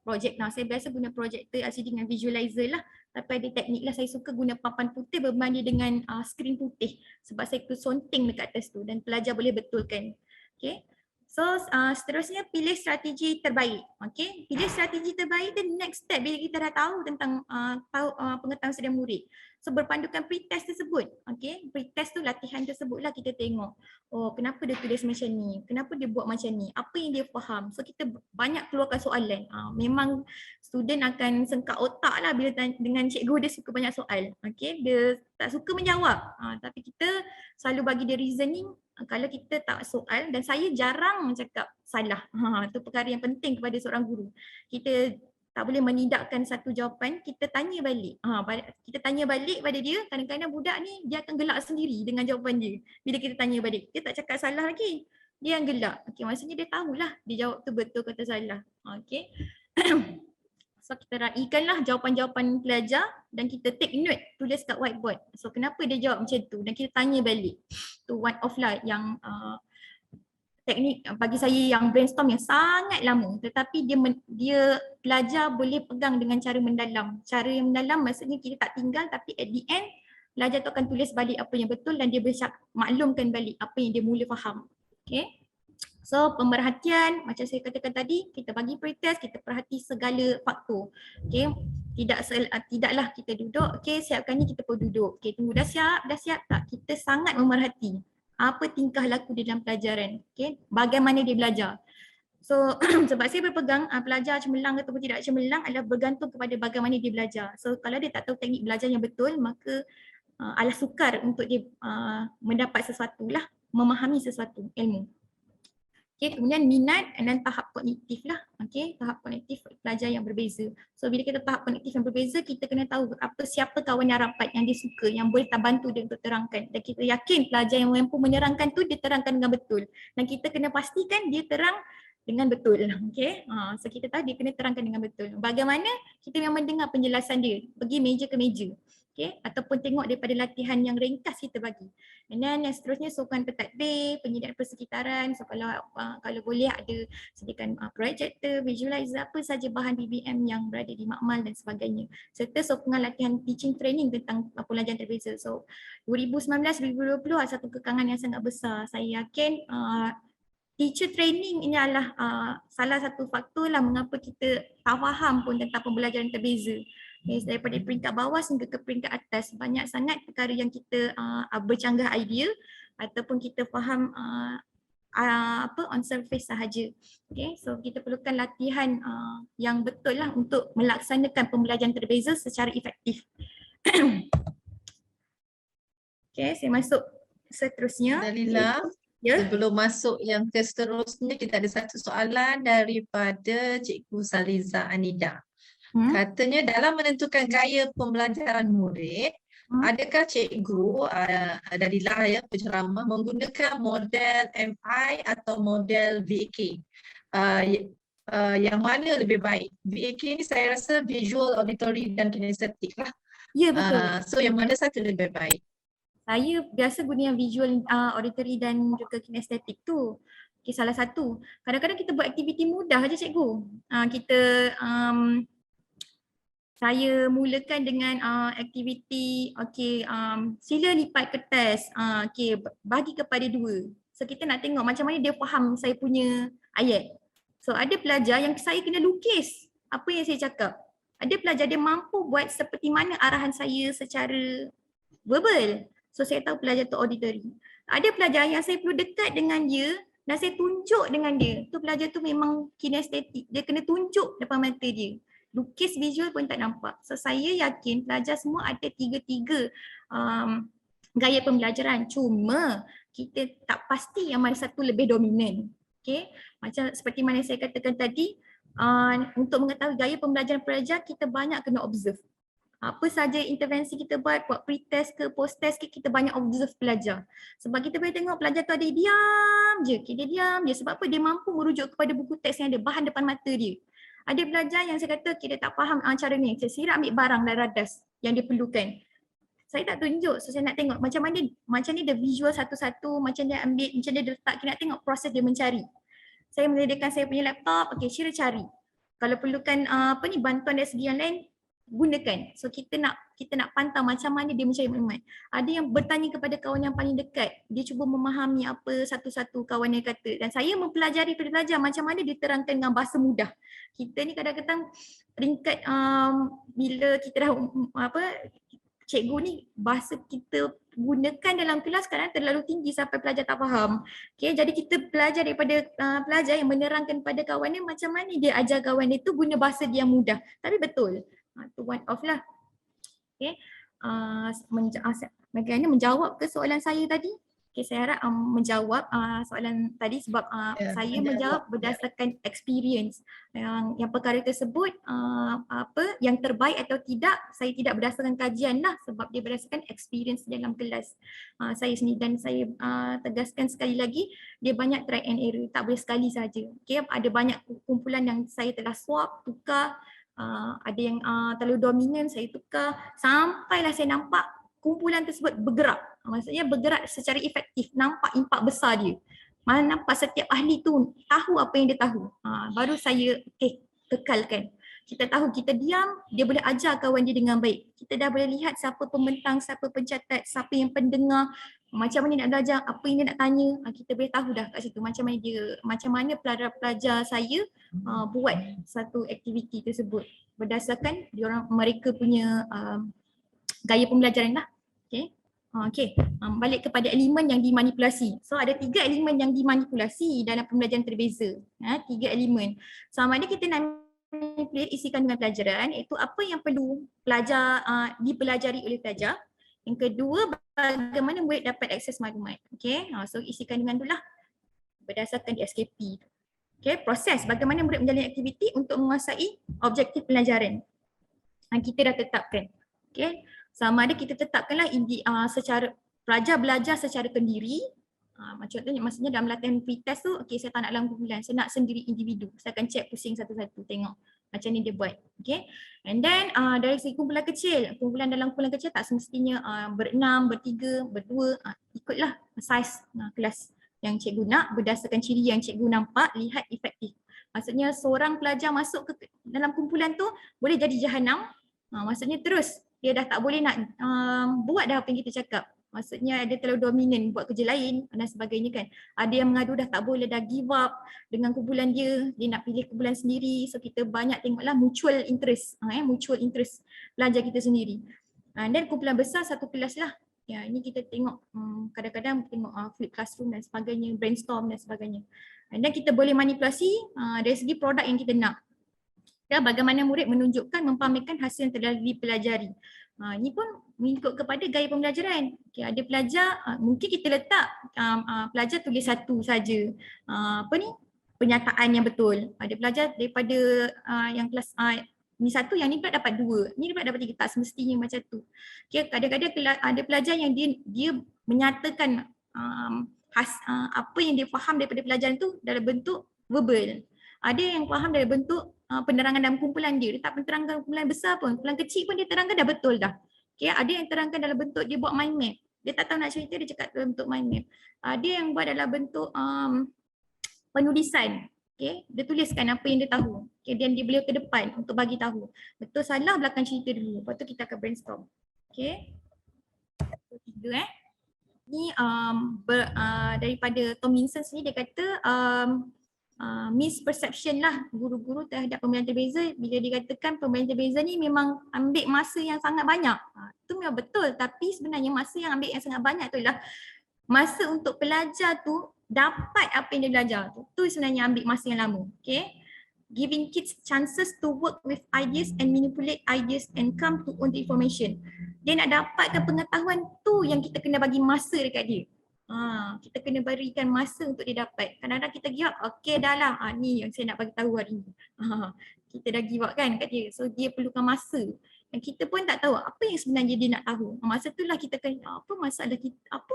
projek. Saya biasa guna projektor LCD dengan visualizer lah. Tapi ada teknik lah, saya suka guna papan putih berbanding dengan skrin putih. Sebab saya sonting dekat atas tu dan pelajar boleh betulkan. Okay. So seterusnya pilih strategi terbaik. Okay. Pilih strategi terbaik dan next step bila kita dah tahu tentang pengetahuan sedia murid. So berpandukan pretest tersebut. Okay. Pretest tu latihan tersebutlah kita tengok. Kenapa dia tulis macam ni? Kenapa dia buat macam ni? Apa yang dia faham? So kita banyak keluarkan soalan. Memang student akan sengkak otak lah bila dengan cikgu dia suka banyak soal. Okay. Dia tak suka menjawab. Tapi kita selalu bagi dia reasoning. Kalau kita tak soal, dan saya jarang cakap salah. Itu perkara yang penting kepada seorang guru. Kita tak boleh menidakkan satu jawapan, kita tanya balik. Kita tanya balik pada dia, kadang-kadang budak ni dia akan gelak sendiri dengan jawapan dia. Bila kita tanya balik, dia tak cakap salah lagi. Dia yang gelak. Okay, maksudnya dia tahulah dia jawab tu betul kata salah. Okay. So kita raikanlah jawapan-jawapan pelajar dan kita take note, tulis kat whiteboard. So kenapa dia jawab macam tu dan kita tanya balik. Tu one of lah yang teknik bagi saya yang brainstorm yang sangat lama, tetapi dia pelajar boleh pegang dengan cara mendalam. Cara yang mendalam maksudnya kita tak tinggal, tapi at the end pelajar tu akan tulis balik apa yang betul dan dia boleh maklumkan balik apa yang dia mula faham. Okay. So pemerhatian, macam saya katakan tadi, kita bagi pretest, kita perhati segala faktor. Okay. Tidaklah kita duduk, okay, siapkan ni kita pun duduk. Okay, tunggu dah siap tak? Kita sangat memerhati apa tingkah laku dia dalam pelajaran. Okay, bagaimana dia belajar. So sebab saya berpegang pelajar cemerlang ataupun tidak cemerlang adalah bergantung kepada bagaimana dia belajar. So kalau dia tak tahu teknik belajar yang betul, maka adalah sukar untuk dia mendapat sesuatu lah, memahami sesuatu ilmu. Okay, kemudian minat dan tahap kognitif lah. Okay, tahap kognitif pelajar yang berbeza. So bila kita tahap kognitif yang berbeza, kita kena tahu siapa kawan yang rapat, yang dia suka, yang boleh bantu dia untuk terangkan. Dan kita yakin pelajar yang mampu menerangkan tu, dia terangkan dengan betul. Dan kita kena pastikan dia terang dengan betul. Okay, so kita tahu dia kena terangkan dengan betul. Bagaimana? Kita memang dengar penjelasan dia, pergi meja ke meja. Okay, ataupun tengok daripada latihan yang ringkas kita bagi. And then yang seterusnya sokongan pentadbir, penyediaan persekitaran. So kalau boleh ada sediakan projector, visualizer, apa saja bahan BBM yang berada di makmal dan sebagainya. Serta sokongan latihan teaching training tentang pembelajaran terbeza. So 2019-2020 ada satu kekangan yang sangat besar. Saya yakin teacher training ini adalah salah satu faktor lah mengapa kita tak faham pun tentang pembelajaran terbeza. Daripada peringkat bawah hingga ke peringkat atas, banyak sangat perkara yang kita bercanggah idea ataupun kita faham on surface sahaja. Okay, so kita perlukan latihan yang betul lah untuk melaksanakan pembelajaran terbeza secara efektif. Okay, saya masuk seterusnya. Dalila, Ya. sebelum masuk yang ke seterusnya, kita ada satu soalan daripada Cikgu Saliza Anida. Katanya dalam menentukan gaya pembelajaran murid, adakah cikgu Dalila penceramah menggunakan model MI atau model VAK? Yang mana lebih baik? VAK ni saya rasa visual, auditory dan kinestetik lah. Ya, betul. So yang mana satu lebih baik? Saya biasa guna yang visual, auditory dan juga kinestetik tu. Okay, salah satu. Kadang-kadang kita buat aktiviti mudah aja cikgu. Saya mulakan dengan aktiviti, sila lipat kertas, bagi kepada 2. So kita nak tengok macam mana dia faham saya punya ayat. So ada pelajar yang saya kena lukis apa yang saya cakap. Ada pelajar dia mampu buat seperti mana arahan saya secara verbal. So saya tahu pelajar tu auditory. Ada pelajar yang saya perlu dekat dengan dia dan saya tunjuk dengan dia. Tu pelajar tu memang kinestetik, dia kena tunjuk depan mata dia. Lukis visual pun tak nampak. So saya yakin pelajar semua ada 3 gaya pembelajaran. Cuma kita tak pasti yang mana satu lebih dominan. Okay? Macam seperti mana saya katakan tadi, untuk mengetahui gaya pembelajaran pelajar kita banyak kena observe. Apa saja intervensi kita buat pre-test ke post-test ke, kita banyak observe pelajar. Sebab kita boleh tengok pelajar tu ada diam je. Dia diam je sebab apa? Dia mampu merujuk kepada buku teks yang ada bahan depan mata dia. Ada pelajar yang saya kata dia tak faham cara ni. Saya sirap ambil barang dan radas yang dia perlukan. Saya tak tunjuk, so saya nak tengok macam ni dia visual satu-satu, macam dia ambil, macam dia letak, kita nak tengok proses dia mencari. Saya menyediakan saya punya laptop, Syira cari. Kalau perlukan bantuan dari segi yang lain, gunakan. So kita nak pantau macam mana dia mencari maklumat. Ada yang bertanya kepada kawan yang paling dekat, dia cuba memahami apa satu-satu kawan yang kata, dan saya mempelajari pada pelajar macam mana dia terangkan dengan bahasa mudah. Kita ni kadang-kadang peringkat bila kita dah cikgu ni bahasa kita gunakan dalam kelas kadang terlalu tinggi sampai pelajar tak faham. Okay, jadi kita belajar daripada pelajar yang menerangkan pada kawan dia macam mana dia ajar kawan dia tu guna bahasa dia yang mudah. Tapi betul. Tu one off lah. Okay. Bagaimana menjawab ke soalan saya tadi? Okay, saya harap menjawab soalan tadi sebab saya menjawab berdasarkan experience. Yang perkara tersebut yang terbaik atau tidak, saya tidak berdasarkan kajian lah sebab dia berdasarkan experience dalam kelas saya sendiri. Dan saya tegaskan sekali lagi, dia banyak try and error, tak boleh sekali saja. Okay, ada banyak kumpulan yang saya telah swap, tukar, ada yang terlalu dominan, saya tukar sampailah saya nampak kumpulan tersebut bergerak. Maksudnya bergerak secara efektif, nampak impak besar dia. Mana nampak setiap ahli tu tahu apa yang dia tahu. Baru saya kekalkan. Kita tahu, kita diam, dia boleh ajar kawan dia dengan baik. Kita dah boleh lihat siapa pembentang, siapa pencatat, siapa yang pendengar, macam mana nak belajar, apa yang dia nak tanya. Kita boleh tahu dah kat situ macam mana pelajar-pelajar saya buat satu aktiviti tersebut berdasarkan mereka punya gaya pembelajaran lah. Balik kepada elemen yang dimanipulasi. So ada 3 elemen yang dimanipulasi dalam pembelajaran terbeza. 3 elemen. Sama ada kita nak manipulate isi kandungan pelajaran, iaitu apa yang perlu pelajar dipelajari oleh pelajar. Yang kedua, bagaimana murid dapat akses maklumat. So isi kandungan dulu lah berdasarkan di SKP. Proses bagaimana murid menjalani aktiviti untuk menguasai objektif pelajaran. Kita dah tetapkan. Sama ada kita tetapkanlah secara pelajar belajar secara pendiri. Maksudnya dalam latihan pre-test tu, saya tak nak dalam kumpulan, saya nak sendiri individu. Saya akan check pusing satu-satu, tengok Macam ni dia buat. Okay. And then dari segi kumpulan kecil, kumpulan dalam kumpulan kecil tak semestinya berenam, bertiga, berdua, ikutlah saiz kelas yang cikgu nak berdasarkan ciri yang cikgu nampak, lihat efektif. Maksudnya seorang pelajar masuk ke dalam kumpulan tu boleh jadi jahanam, maksudnya terus dia dah tak boleh nak buat dah apa yang kita cakap. Maksudnya dia terlalu dominan buat kerja lain dan sebagainya kan. Ada yang mengadu dah tak boleh, dah give up dengan kumpulan dia nak pilih kumpulan sendiri. So kita banyak tengoklah mutual interest, mutual interest pelajar kita sendiri. Dan kumpulan besar satu kelas lah. Ya, ini kita tengok kadang-kadang tengok flip classroom dan sebagainya, brainstorm dan sebagainya. Dan kita boleh manipulasi dari segi produk yang kita nak. Ya, bagaimana murid menunjukkan, mempamerkan hasil yang telah dipelajari. Ini pun mengikut kepada gaya pembelajaran. Okay, ada pelajar, mungkin kita letak pelajar tulis satu saja. Penyataan yang betul. Ada pelajar daripada yang kelas ni satu, yang ni pula dapat dua, ni pula dapat tiga. Tak semestinya macam tu. Okay, kadang-kadang ada pelajar yang dia menyatakan apa yang dia faham daripada pelajaran tu dalam bentuk verbal. Ada yang faham dalam bentuk penerangan dalam kumpulan dia tak menerangkan kumpulan besar pun, kumpulan kecil pun dia terangkan dah betul dah. Okay, ada yang terangkan dalam bentuk dia buat mind map. Dia tak tahu nak cerita, dia cakap dalam bentuk mind map. Ada yang buat dalam bentuk penulisan. Okay, dia tuliskan apa yang dia tahu. Okay, dan dia beliau ke depan untuk bagi tahu. Betul salah belakang cerita dulu. Lepas tu kita akan brainstorm. Okay. Tiga Ni daripada Tomlinson sini dia kata misperception lah guru-guru terhadap pembelajaran terbeza bila dikatakan pembelajaran terbeza ni memang ambil masa yang sangat banyak. Itu memang betul, tapi sebenarnya masa yang ambil yang sangat banyak tu ialah masa untuk pelajar tu dapat apa yang dia belajar tu. Tu sebenarnya ambil masa yang lama. Okay. Giving kids chances to work with ideas and manipulate ideas and come to own the information. Dia nak dapatkan pengetahuan tu yang kita kena bagi masa dekat dia. Kita kena berikan masa untuk dia dapat. Kadang-kadang kita give up, okay dah lah, ni yang saya nak bagi tahu hari ni. Kita dah give up kan kat dia. So dia perlukan masa. Dan kita pun tak tahu apa yang sebenarnya dia nak tahu. Masa itulah kita akan, apa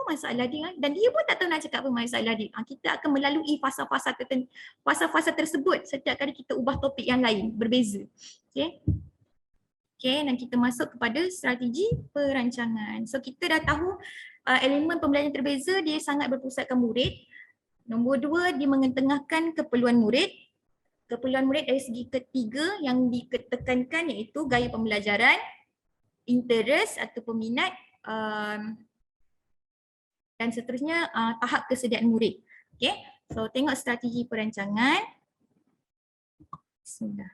masalah dia, dan dia pun tak tahu nak cakap apa masalah dia. Kita akan melalui fasa-fasa tertentu, fasa-fasa tersebut setiap kali kita ubah topik yang lain, berbeza. Okay. Okay, dan kita masuk kepada strategi perancangan. So kita dah tahu elemen pembelajaran terbeza dia sangat berpusatkan murid. Nombor dua, dia mengetengahkan keperluan murid. Keperluan murid dari segi ketiga yang ditekankan iaitu gaya pembelajaran, interest atau peminat dan seterusnya tahap kesediaan murid. Okay, so tengok strategi perancangan. Bismillah.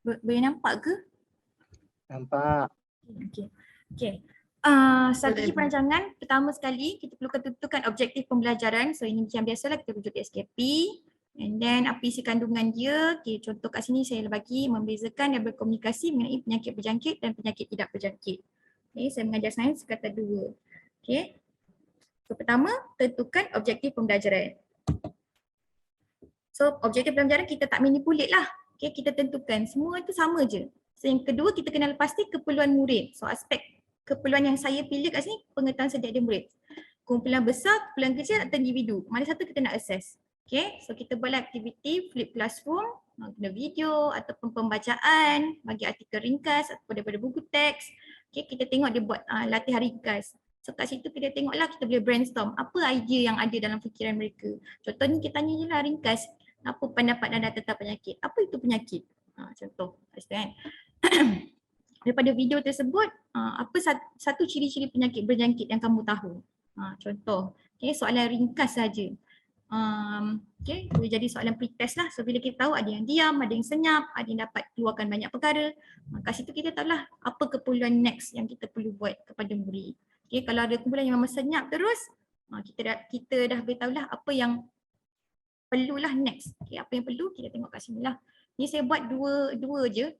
Boleh nampak ke? Nampak. Okay. Strategi perancangan, pertama sekali kita perlukan tentukan objektif pembelajaran. So ini macam biasalah kita rujuk SKP. And then apa isi kandungan dia. Okay, contoh kat sini saya bagi membezakan dan berkomunikasi mengenai penyakit berjangkit dan penyakit tidak berjangkit. Okay, saya mengajar sains kata dua. Okay. So pertama, tentukan objektif pembelajaran. So objektif pembelajaran kita tak manipulate lah. Okay, kita tentukan semua itu sama je. So yang kedua, kita kena pasti keperluan murid. So aspek keperluan yang saya pilih kat sini pengetahuan sedia murid. Kumpulan besar, kumpulan kecil atau individu. Mana satu kita nak assess. Okay, so kita buat aktiviti flip classroom, guna video ataupun pembacaan, bagi artikel ringkas ataupun daripada buku teks. Okay, kita tengok dia buat latihan ringkas. So kat situ kita tengoklah, kita boleh brainstorm apa idea yang ada dalam fikiran mereka. Contoh ni kita tanya je lah ringkas. Apa pendapat anda tentang penyakit? Apa itu penyakit? Contoh, kan? Daripada video tersebut, apa satu ciri-ciri penyakit berjangkit yang kamu tahu? Contoh, okay, soalan ringkas saja. Okay, boleh jadi soalan pretest lah. So bila kita tahu ada yang diam, ada yang senyap, ada yang dapat keluarkan banyak perkara, kat situ kita tahulah apa keperluan next yang kita perlu buat kepada murid. Okay, kalau ada kumpulan yang memang senyap terus, kita dah beritahulah apa yang perlulah next. Okay, apa yang perlu kita tengok kat sini lah. Ni saya buat dua je,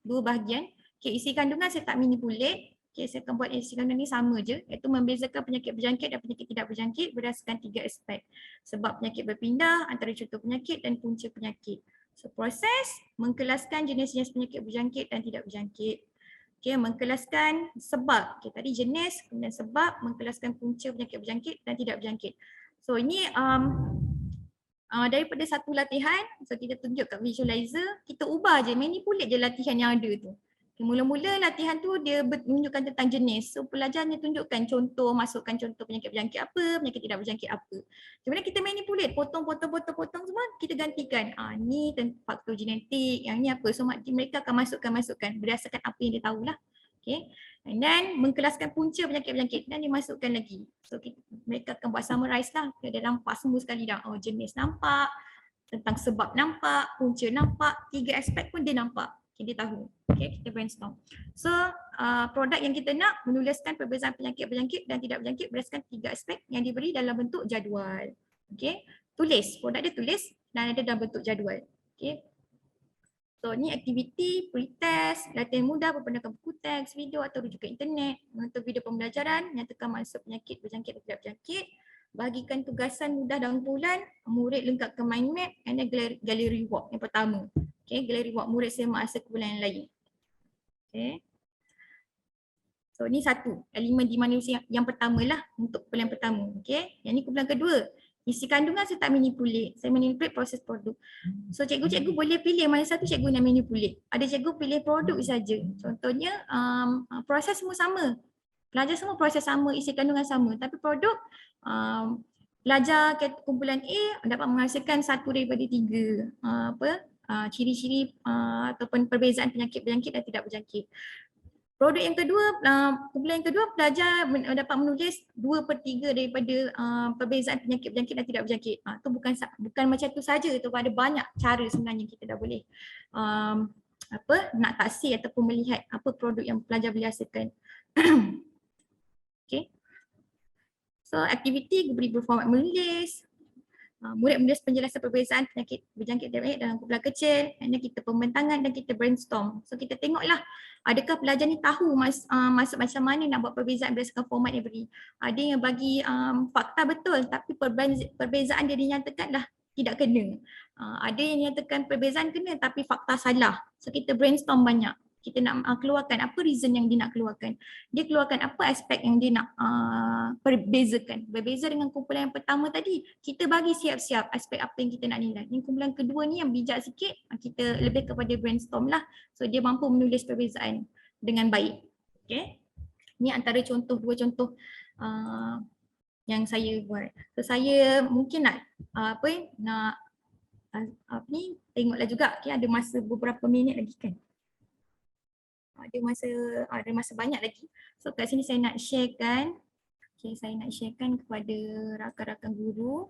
dua bahagian. Okay, isi kandungan saya tak manipulate. Okay, saya akan buat isi kandungan ni sama je, iaitu membezakan penyakit berjangkit dan penyakit tidak berjangkit berdasarkan 3 aspek. Sebab penyakit berpindah, antara contoh penyakit dan punca penyakit. So proses mengkelaskan jenis-jenis penyakit berjangkit dan tidak berjangkit. Okay, mengkelaskan sebab. Okay, tadi jenis, kemudian sebab, mengkelaskan punca penyakit berjangkit dan tidak berjangkit. So ini daripada satu latihan, so kita tunjuk kat visualizer, kita ubah je, manipulate je latihan yang ada tu. Okay, mula-mula latihan tu dia menunjukkan tentang jenis. So pelajarnya tunjukkan contoh, masukkan contoh penyakit-penyakit apa, penyakit tidak berjangkit apa. Kemudian kita manipulate, potong semua, kita gantikan. Ni faktor genetik, yang ni apa. So mereka akan masukkan berdasarkan apa yang dia tahulah. Okay. And then mengkelaskan punca penyakit-penyakit dan dimasukkan lagi. So mereka akan buat summarize lah. Dia nampak semua sekali dah. Oh, jenis nampak, tentang sebab nampak, punca nampak, 3 aspek pun dia nampak. Okay, dia tahu. Okay, kita brainstorm. So produk yang kita nak menuliskan perbezaan penyakit-penyakit dan tidak berjangkit berdasarkan 3 aspek yang diberi dalam bentuk jadual. Okay, tulis. Produk dia tulis dan ada dalam bentuk jadual. Okay. So ni aktiviti, pre-test, latihan mudah, perpendakan buku teks, video atau rujukan internet, menonton video pembelajaran, nyatakan maksud penyakit berjangkit dan tidak berjangkit, bagikan tugasan mudah dan kumpulan, murid lengkapkan mind map, and then gallery walk yang pertama. Okay, gallery walk murid semak asa kumpulan yang lain. Okay. So ni satu, elemen di manusia yang pertama lah untuk kumpulan pertama. Okay, yang ni kumpulan kedua. Isi kandungan saya tak manipulate, saya manipulate proses produk. So cikgu-cikgu boleh pilih mana satu cikgu nak manipulate. Ada cikgu pilih produk saja. Contohnya proses semua sama. Pelajar semua proses sama, isi kandungan sama. Tapi produk pelajar kumpulan A dapat menghasilkan 1 daripada 3 ciri-ciri ataupun perbezaan penyakit-penyakit dan tidak berjangkit. Produk yang kedua, kumpulan yang kedua, pelajar dapat menulis 2/3 daripada perbezaan penyakit-penyakit dan tidak berjangkit. Itu bukan macam tu saja, itu ada banyak cara sebenarnya kita dah boleh nak taksir ataupun melihat apa produk yang pelajar boleh hasilkan. Okay. So aktiviti beri berformat menulis. Murid menulis penjelasan perbezaan penyakit berjangkit dalam kumpulan kecil, dan kita pembentangan dan kita brainstorm. So kita tengoklah adakah pelajar ni tahu maksud macam mana nak buat perbezaan berdasarkan format yang beri. Ada yang bagi fakta betul tapi perbezaan dia dinyatakan dah tidak kena. Ada yang nyatakan perbezaan kena tapi fakta salah. So kita brainstorm banyak. Kita nak keluarkan apa reason yang dia nak keluarkan. Dia keluarkan apa aspek yang dia nak perbezakan. Berbeza dengan kumpulan yang pertama tadi, kita bagi siap-siap aspek apa yang kita nak nilai. Yang kumpulan kedua ni yang bijak sikit, kita lebih kepada brainstorm lah. So dia mampu menulis perbezaan dengan baik. Okay. Ni antara contoh, 2 contoh yang saya buat. So saya mungkin nak tengoklah juga. Okay, ada masa beberapa minit lagi kan. Ada masa banyak lagi. So kat sini saya nak sharekan. Okay, saya nak sharekan kepada rakan-rakan guru.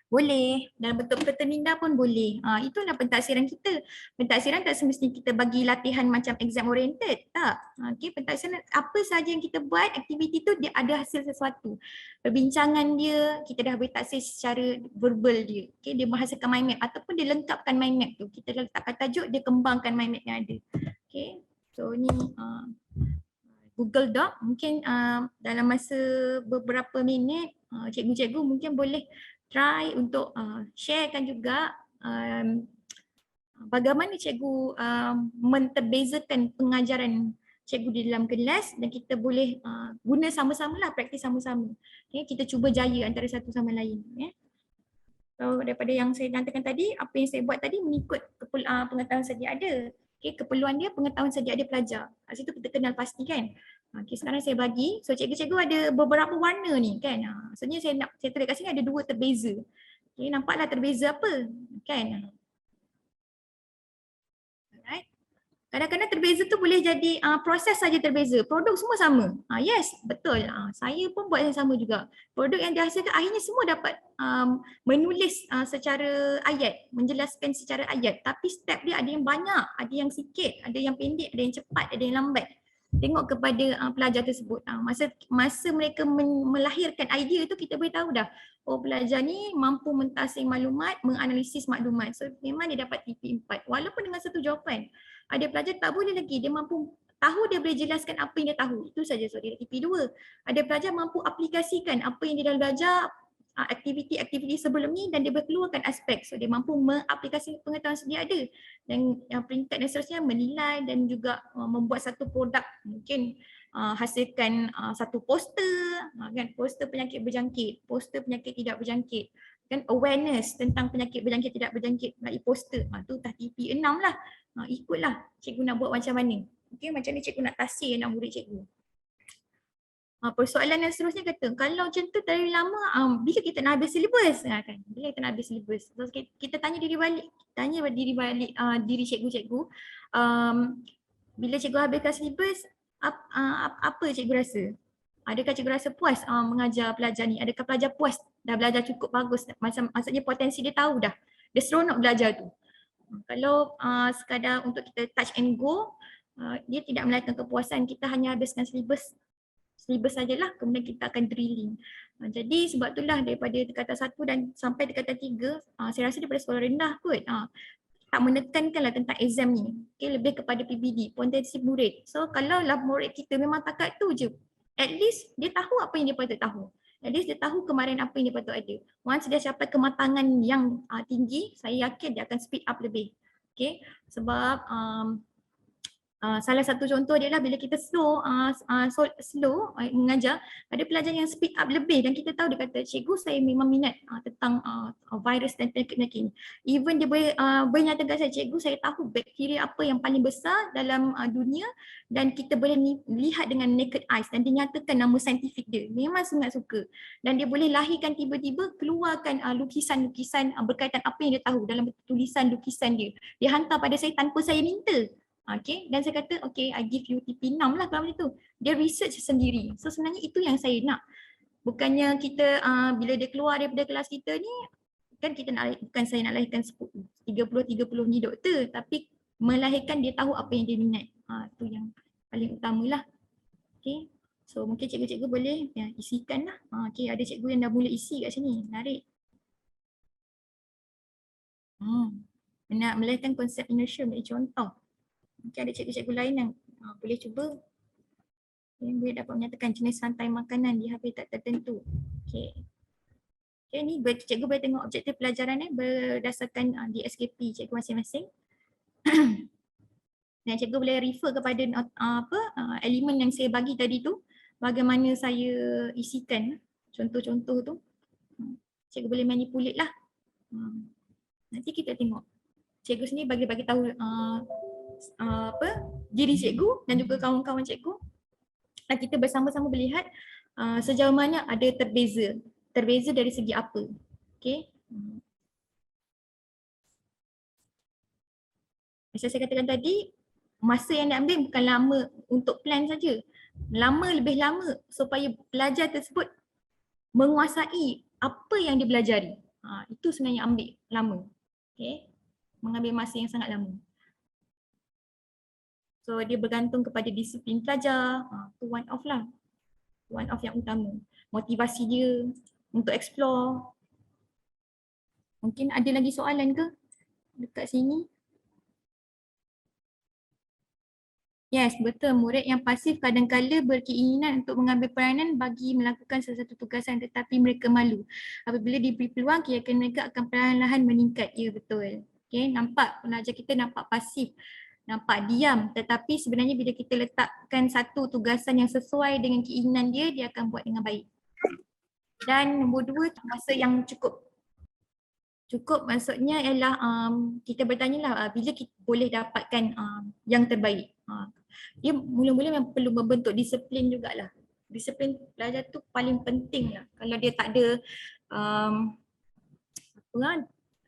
Boleh, dalam bentuk peterminda pun boleh. Itulah pentaksiran kita. Pentaksiran tak semestinya kita bagi latihan macam exam oriented. Tak. Okay, pentaksiran apa saja yang kita buat, aktiviti tu dia ada hasil sesuatu. Perbincangan dia, kita dah boleh taksir secara verbal dia. Okay, dia menghasilkan mind map ataupun dia lengkapkan mind map tu. Kita letakkan tajuk, dia kembangkan mind map yang ada. Okay, so ni Google Doc. Mungkin dalam masa beberapa minit, cikgu-cikgu mungkin boleh try untuk sharekan juga bagaimana cikgu menterbezakan pengajaran cikgu di dalam kelas dan kita boleh guna sama-sama lah, praktis sama-sama. Okay, kita cuba jaya antara satu sama lain. So daripada yang saya nyatakan tadi, apa yang saya buat tadi mengikut pengetahuan sedia ada. Okay, keperluan dia pengetahuan sedia ada pelajar. Kat situ kita kenal pasti kan. Okay, sekarang saya bagi. So cikgu-cikgu ada beberapa warna ni kan. Maksudnya saya tulis kat sini ada 2 terbeza. Okay, nampaklah terbeza apa kan. Alright. Kadang-kadang terbeza tu boleh jadi proses saja terbeza. Produk semua sama. Yes, betul. Saya pun buat yang sama juga. Produk yang dihasilkan akhirnya semua dapat menulis secara ayat, menjelaskan secara ayat. Tapi step dia ada yang banyak, ada yang sikit, ada yang pendek, ada yang cepat, ada yang lambat. Tengok kepada pelajar tersebut. Masa mereka melahirkan idea tu kita boleh tahu dah. Oh, pelajar ni mampu mentaksir maklumat, menganalisis maklumat. So memang dia dapat TP 4 walaupun dengan satu jawapan. Ada pelajar tak boleh lagi, dia mampu tahu, dia boleh jelaskan apa yang dia tahu. Itu saja, so dia TP 2. Ada pelajar mampu aplikasikan apa yang dia dah belajar, aktiviti-aktiviti sebelum ni dan dia berkeluarkan aspek. So dia mampu mengaplikasi pengetahuan sedia ada. Dan yang peringkat dan seterusnya menilai dan juga membuat satu produk, mungkin hasilkan satu poster, kan, poster penyakit berjangkit, poster penyakit tidak berjangkit. kan awareness tentang penyakit berjangkit tidak berjangkit melalui poster. Tu dah TP 6 lah. Ikutlah cikgu nak buat macam mana. Okey, macam ni cikgu nak tasir anak murid cikgu. Persoalan yang seterusnya kata, kalau macam tu terlalu lama, bila kita nak habis silibus? Kan? Bila kita nak habis silibus? So, kita tanya diri balik, diri cikgu-cikgu, bila cikgu habiskan silibus, apa cikgu rasa? Adakah cikgu rasa puas mengajar pelajar ni? Adakah pelajar puas dah belajar cukup bagus? Maksudnya potensi dia tahu dah. Dia seronok belajar tu. Kalau sekadar untuk kita touch and go, dia tidak melahirkan kepuasan. Kita hanya habiskan silibus sajalah, kemudian kita akan drilling. Jadi sebab itulah daripada tingkatan 1 dan sampai tingkatan 3, saya rasa daripada sekolah rendah kot, tak menekankanlah tentang exam ni. Okay, lebih kepada PBD, potensi murid. So kalau lah murid kita memang takat tu je, at least dia tahu apa yang dia patut tahu. At least dia tahu kemarin apa yang dia patut ada. Once dia capai kematangan yang tinggi, saya yakin dia akan speed up lebih. Okay, sebab salah satu contoh dia lah bila kita slow mengajar, ada pelajar yang speed up lebih dan kita tahu dia kata, cikgu saya memang minat tentang virus dan penyakit-penyakit ni. Even dia boleh nyatakan saya, cikgu saya tahu bakteria apa yang paling besar dalam dunia dan kita boleh lihat dengan naked eyes dan dia nyatakan nama saintifik dia. Memang sangat suka. Dan dia boleh lahirkan tiba-tiba keluarkan lukisan-lukisan berkaitan apa yang dia tahu dalam tulisan lukisan dia. Dia hantar pada saya tanpa saya minta. Okay, dan saya kata, okay, I give you TP 6 lah kalau macam tu. Dia research sendiri. So sebenarnya itu yang saya nak. Bukannya kita, bila dia keluar daripada kelas kita ni, kan kita nak, bukan saya nak lahirkan 30 ni doktor, tapi melahirkan dia tahu apa yang dia minat. Itu yang paling utamalah. Okay, so mungkin cikgu-cikgu boleh isikan lah. Okay, ada cikgu yang dah mula isi kat sini, menarik. Nak melahirkan konsep inertia menjadi contoh. Mungkin ada cikgu-cikgu lain yang boleh cuba, yang boleh dapat menyatakan jenis rantai makanan di habitat tertentu. Okay, ni cikgu boleh tengok objektif pelajaran berdasarkan DSKP cikgu masing-masing. Dan cikgu boleh refer kepada elemen yang saya bagi tadi tu, bagaimana saya isikan contoh-contoh tu. Cikgu boleh manipulate lah. Nanti kita tengok. Cikgu sendiri bagi tahu diri cikgu dan juga kawan-kawan cikgu, dan kita bersama-sama melihat sejauh mana ada terbeza dari segi apa. Okay. Macam saya katakan tadi, masa yang diambil bukan lama untuk plan saja, lebih lama supaya pelajar tersebut menguasai apa yang dia belajari. Itu sebenarnya ambil lama. Okay. Mengambil masa yang sangat lama. So dia bergantung kepada disiplin pelajar, tu one off lah. One off yang utama. Motivasi dia untuk explore. Mungkin ada lagi soalan ke dekat sini? Yes, betul. Murid yang pasif kadang-kala berkeinginan untuk mengambil peranan bagi melakukan sesuatu tugasan tetapi mereka malu. Apabila diberi peluang, keyakinan mereka akan perlahan-lahan meningkat. Ya, betul. Okay, nampak pelajar kita nampak pasif, nampak diam, tetapi sebenarnya bila kita letakkan satu tugasan yang sesuai dengan keinginan dia, dia akan buat dengan baik. Dan nombor 2, masa yang cukup. Cukup maksudnya ialah kita bertanyalah bila kita boleh dapatkan yang terbaik. Dia mula-mula memang perlu membentuk disiplin jugalah. Disiplin pelajar tu paling penting lah. Kalau dia tak ada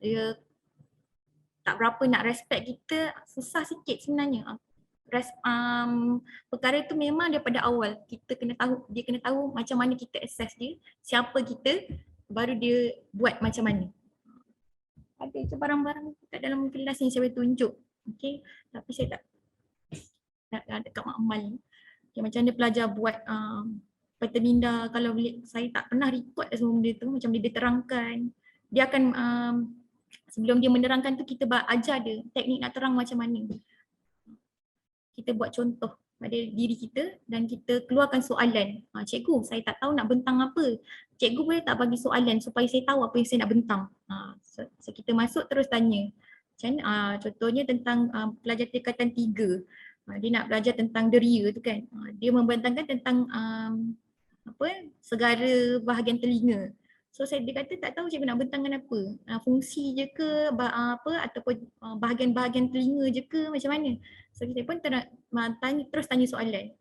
dia tak berapa nak respect kita, susah sikit sebenarnya. Perkara itu memang daripada awal kita kena tahu, dia kena tahu macam mana kita assess dia, siapa kita, baru dia buat macam mana. Ada barang-barang kat dalam kelas yang saya boleh tunjuk, okay? Tapi saya tak dekat makmal. Okay, macam mana pelajar buat peta minda, kalau boleh, saya tak pernah record semua benda tu, macam dia terangkan. Dia akan sebelum dia menerangkan tu, kita ajar dia teknik nak terang macam mana. Kita buat contoh pada diri kita dan kita keluarkan soalan. Cikgu, saya tak tahu nak bentang apa. Cikgu boleh tak bagi soalan supaya saya tahu apa yang saya nak bentang. So kita masuk terus tanya. Contohnya tentang pelajar tingkatan 3. Dia nak belajar tentang deria tu kan. Dia membentangkan tentang segara bahagian telinga. So dia kata tak tahu cikgu nak bentangkan apa. Fungsi je ke apa ataupun bahagian-bahagian telinga je ke macam mana. So kita pun terus tanya soalan.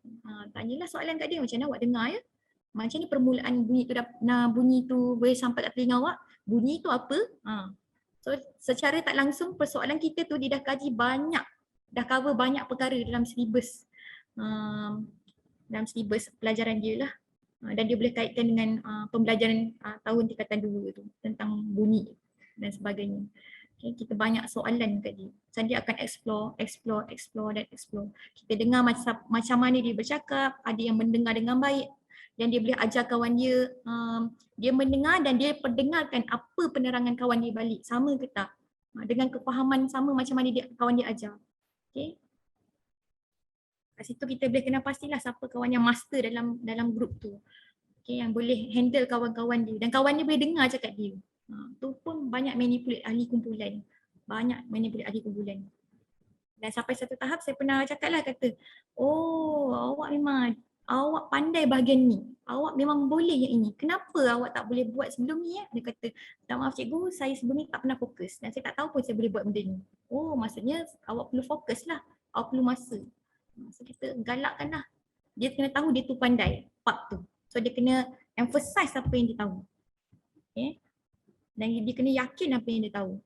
Tanyalah soalan kat dia, macam mana awak dengar ya? Macam ni permulaan bunyi tu boleh sampai kat telinga awak? Bunyi tu apa? So secara tak langsung persoalan kita tu dia dah kaji banyak, dah cover banyak perkara dalam silibus pelajaran dia lah. Dan dia boleh kaitkan dengan pembelajaran tahun tingkatan 2 tu tentang bunyi dan sebagainya. Okay, kita banyak soalan kat dia. So dia akan explore. Kita dengar macam mana dia bercakap, ada yang mendengar dengan baik dan dia boleh ajar kawan dia, dia mendengar dan dia perdengarkan apa penerangan kawan dia balik, sama ke tak? Dengan kefahaman sama macam mana kawan dia ajar. Okay. Kat situ kita boleh kena pastilah siapa kawan yang master dalam grup tu. Okay, yang boleh handle kawan-kawan dia dan kawan dia boleh dengar cakap dia. Tu pun banyak manipulate ahli kumpulan. Dan sampai satu tahap saya pernah cakap lah, kata, oh awak pandai bahagian ni. Awak memang boleh yang ini. Kenapa awak tak boleh buat sebelum ni? Dia kata, tak maaf cikgu, saya sebelum ni tak pernah fokus dan saya tak tahu pun saya boleh buat benda ni. Oh, maksudnya awak perlu fokus lah. Awak perlu masa. So kita galakkan lah. Dia kena tahu dia tu pandai part tu. So dia kena emphasize apa yang dia tahu. Okay. Dan dia kena yakin apa yang dia tahu.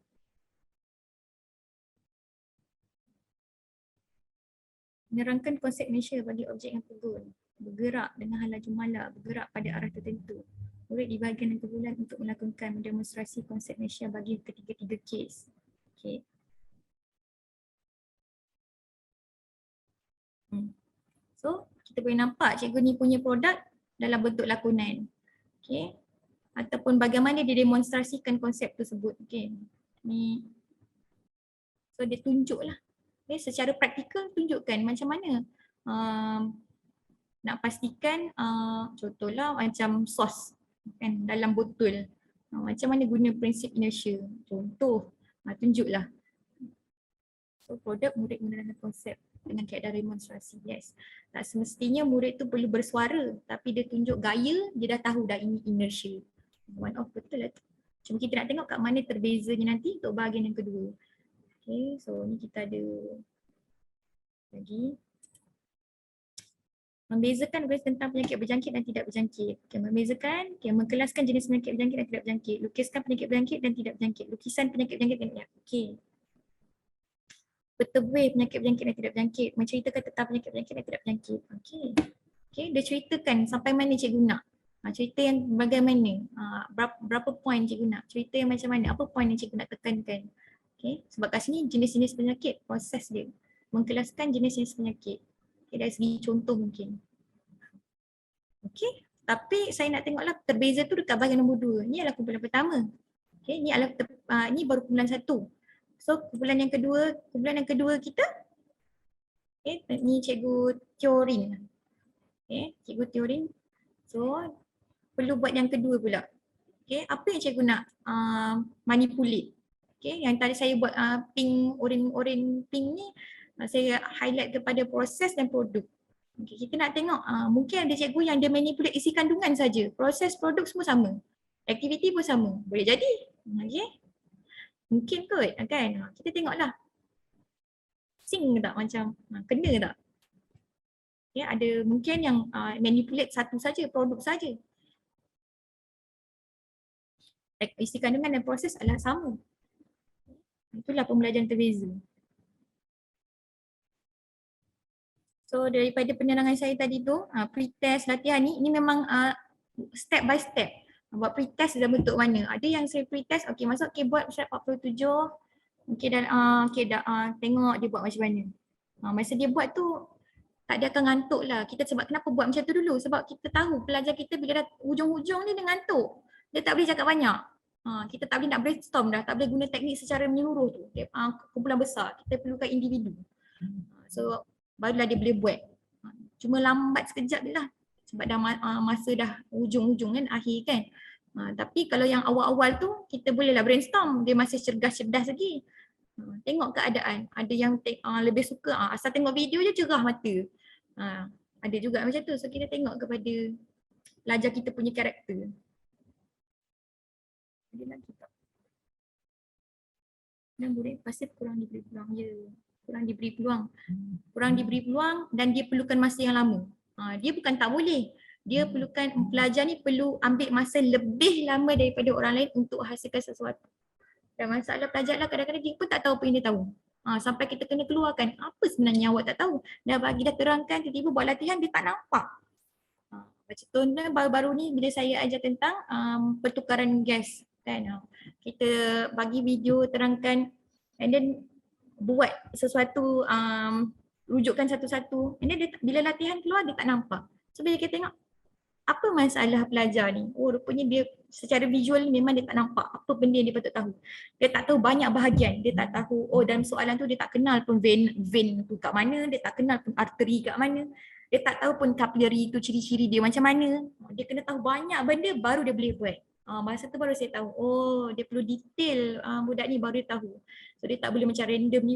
Menerangkan konsep Malaysia bagi objek yang tegur. Bergerak dengan hala jumlah, bergerak pada arah tertentu. Murid dibahagikan dengan bulan untuk melakukan demonstrasi konsep Malaysia bagi ketiga-tiga kes. Okay. So, kita boleh nampak cikgu ni punya produk dalam bentuk lakonan. Okay. Ataupun bagaimana dia demonstrasikan konsep tersebut. Okay. Ni. So, dia tunjuklah. Okay. Secara praktikal tunjukkan macam mana nak pastikan contohlah macam sos kan dalam botol. Macam mana guna prinsip inertia. Contoh, tunjuklah. So, produk murid menggunakan konsep dengan keadaan demonstrasi. Yes. Tak semestinya murid tu perlu bersuara, tapi dia tunjuk gaya, dia dah tahu dah ini inertia. One off betul lah tu. Cuma kita nak tengok kat mana terbezanya nanti untuk bahagian yang kedua. Okay, so ni kita ada lagi. Membezakan tentang penyakit berjangkit dan tidak berjangkit. Okay, membezakan, mengkelaskan jenis penyakit berjangkit dan tidak berjangkit. Lukiskan penyakit berjangkit dan tidak berjangkit. Lukisan penyakit berjangkit dan tidak. Okay. Bertebui penyakit berjangkit dan tidak berjangkit, menceritakan tentang penyakit berjangkit dan tidak berjangkit. Okey. Okey, dia ceritakan sampai mana cikgu nak. Cerita yang bagaimana, berapa poin cikgu nak, cerita yang macam mana, apa poin yang cikgu nak tekankan. Okey, sebab kat sini jenis-jenis penyakit, proses dia. Mengkelaskan jenis-jenis penyakit. Okay, dari segi contoh mungkin. Okey, tapi saya nak tengoklah terbeza tu dekat bahagian nombor 2. Ni adalah kumpulan pertama. Okey, ni adalah ni baru kumpulan 1. So kumpulan yang kedua kita, okay, ni cikgu Teorin. Okay, cikgu Teorin. So perlu buat yang kedua pula. Okay, apa yang cikgu nak manipulate? Okay, yang tadi saya buat pink, orange pink ni, saya highlight kepada proses dan produk. Okay, kita nak tengok mungkin ada cikgu yang dia manipulate isi kandungan saja. Proses, produk semua sama. Aktiviti pun sama. Boleh jadi. Okay. Mungkin kot kan, kita tengoklah sing tak macam, kena tak. Ya, ada mungkin yang manipulate satu saja, produk saja. Isi kandungan dan proses adalah sama. Itulah pembelajaran terbeza. So daripada penerangan saya tadi tu, pre-test latihan ni, ini memang step by step. Buat pre-test dalam bentuk mana. Ada yang saya pre-test, okay masuk, okay buat surat 47. Okay dan tengok dia buat macam mana. Masa dia buat tu, tak dia akan ngantuk lah. Kita sebab kenapa buat macam tu dulu? Sebab kita tahu pelajar kita bila dah hujung-hujung ni dia ngantuk. Dia tak boleh cakap banyak. Kita tak boleh nak brainstorm dah. Tak boleh guna teknik secara menyeluruh tu. Kumpulan besar. Kita perlukan individu. So barulah dia boleh buat. Cuma lambat sekejap je lah. Sebab dah masa dah hujung-hujung kan, akhir kan. Tapi kalau yang awal-awal tu kita bolehlah brainstorm, dia masih cerdas-cerdas lagi. Tengok keadaan, ada yang lebih suka asal tengok video je cerah mata. Ada juga macam tu, so kita tengok kepada pelajar kita punya karakter. Ada lagi tak? Dan murid pasti kurang diberi peluang. Ya, kurang diberi peluang. Kurang diberi peluang dan dia perlukan masa yang lama. Dia bukan tak boleh. Dia perlukan, pelajar ni perlu ambil masa lebih lama daripada orang lain untuk hasilkan sesuatu. Dan masalah pelajar lah kadang-kadang dia pun tak tahu apa yang dia tahu. Sampai kita kena keluarkan apa sebenarnya awak tak tahu. Dah terangkan, tiba-tiba buat latihan dia tak nampak. Macam contohnya baru-baru ni bila saya ajar tentang pertukaran gas kan. Kita bagi video terangkan and then buat sesuatu rujukkan satu-satu. And then bila latihan keluar dia tak nampak. So bila kita tengok apa masalah pelajar ni? Oh rupanya dia secara visual memang dia tak nampak apa benda yang dia patut tahu. Dia tak tahu banyak bahagian. Dia tak tahu dalam soalan tu dia tak kenal pun vein tu kat mana, dia tak kenal pun arteri kat mana. Dia tak tahu pun capillary tu ciri-ciri dia macam mana. Dia kena tahu banyak benda baru dia boleh buat. Masa tu baru saya tahu, dia perlu detail budak ni baru dia tahu. So dia tak boleh macam random ni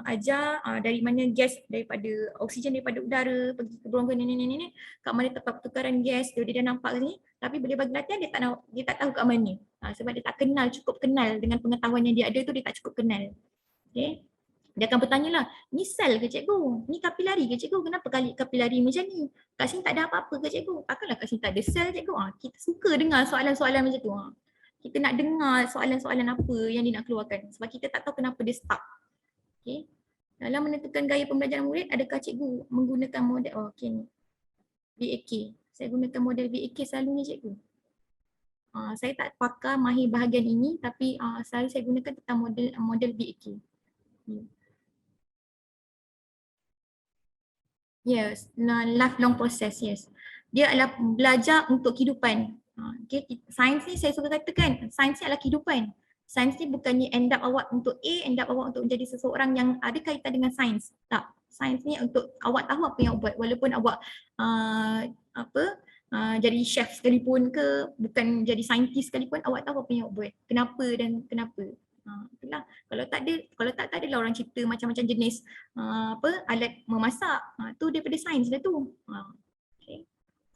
ajar dari mana gas daripada oksigen daripada udara pergi ke berongga ni. Kat mana tempat pertukaran gas tu dia dah nampak ni. Tapi bila bagi latihan dia tak tahu kat mana. Sebab dia tak cukup kenal dengan pengetahuan yang dia ada tu dia tak cukup kenal. Okay. Dia akan bertanya lah, ni sel ke cikgu? Ni kapilari ke cikgu? Kenapa kali kapilari macam ni? Kat sini tak ada apa-apa ke cikgu? Takkanlah kat sini tak ada sel cikgu? Kita suka dengar soalan-soalan macam tu. Kita nak dengar soalan-soalan apa yang dia nak keluarkan. Sebab kita tak tahu kenapa dia stuck. Okay. Dalam menentukan gaya pembelajaran murid, adakah cikgu menggunakan model, okay ni. VAK. Saya gunakan model VAK selalunya cikgu. Saya tak pakar mahir bahagian ini tapi selalu saya gunakan tentang model VAK. Yes, lifelong process, yes. Dia adalah belajar untuk kehidupan. Okay. Sains ni saya suka katakan, sains ni adalah kehidupan. Sains ni bukannya end up awak untuk A, end up awak untuk menjadi seseorang yang ada kaitan dengan sains. Tak, sains ni untuk awak tahu apa yang awak buat. Walaupun awak jadi chef sekalipun ke, bukan jadi saintis sekalipun, awak tahu apa yang awak buat. Kenapa dan kenapa. Itulah. Kalau tak adalah orang cipta macam-macam jenis alat memasak. Tu daripada sains dah tu. Okay.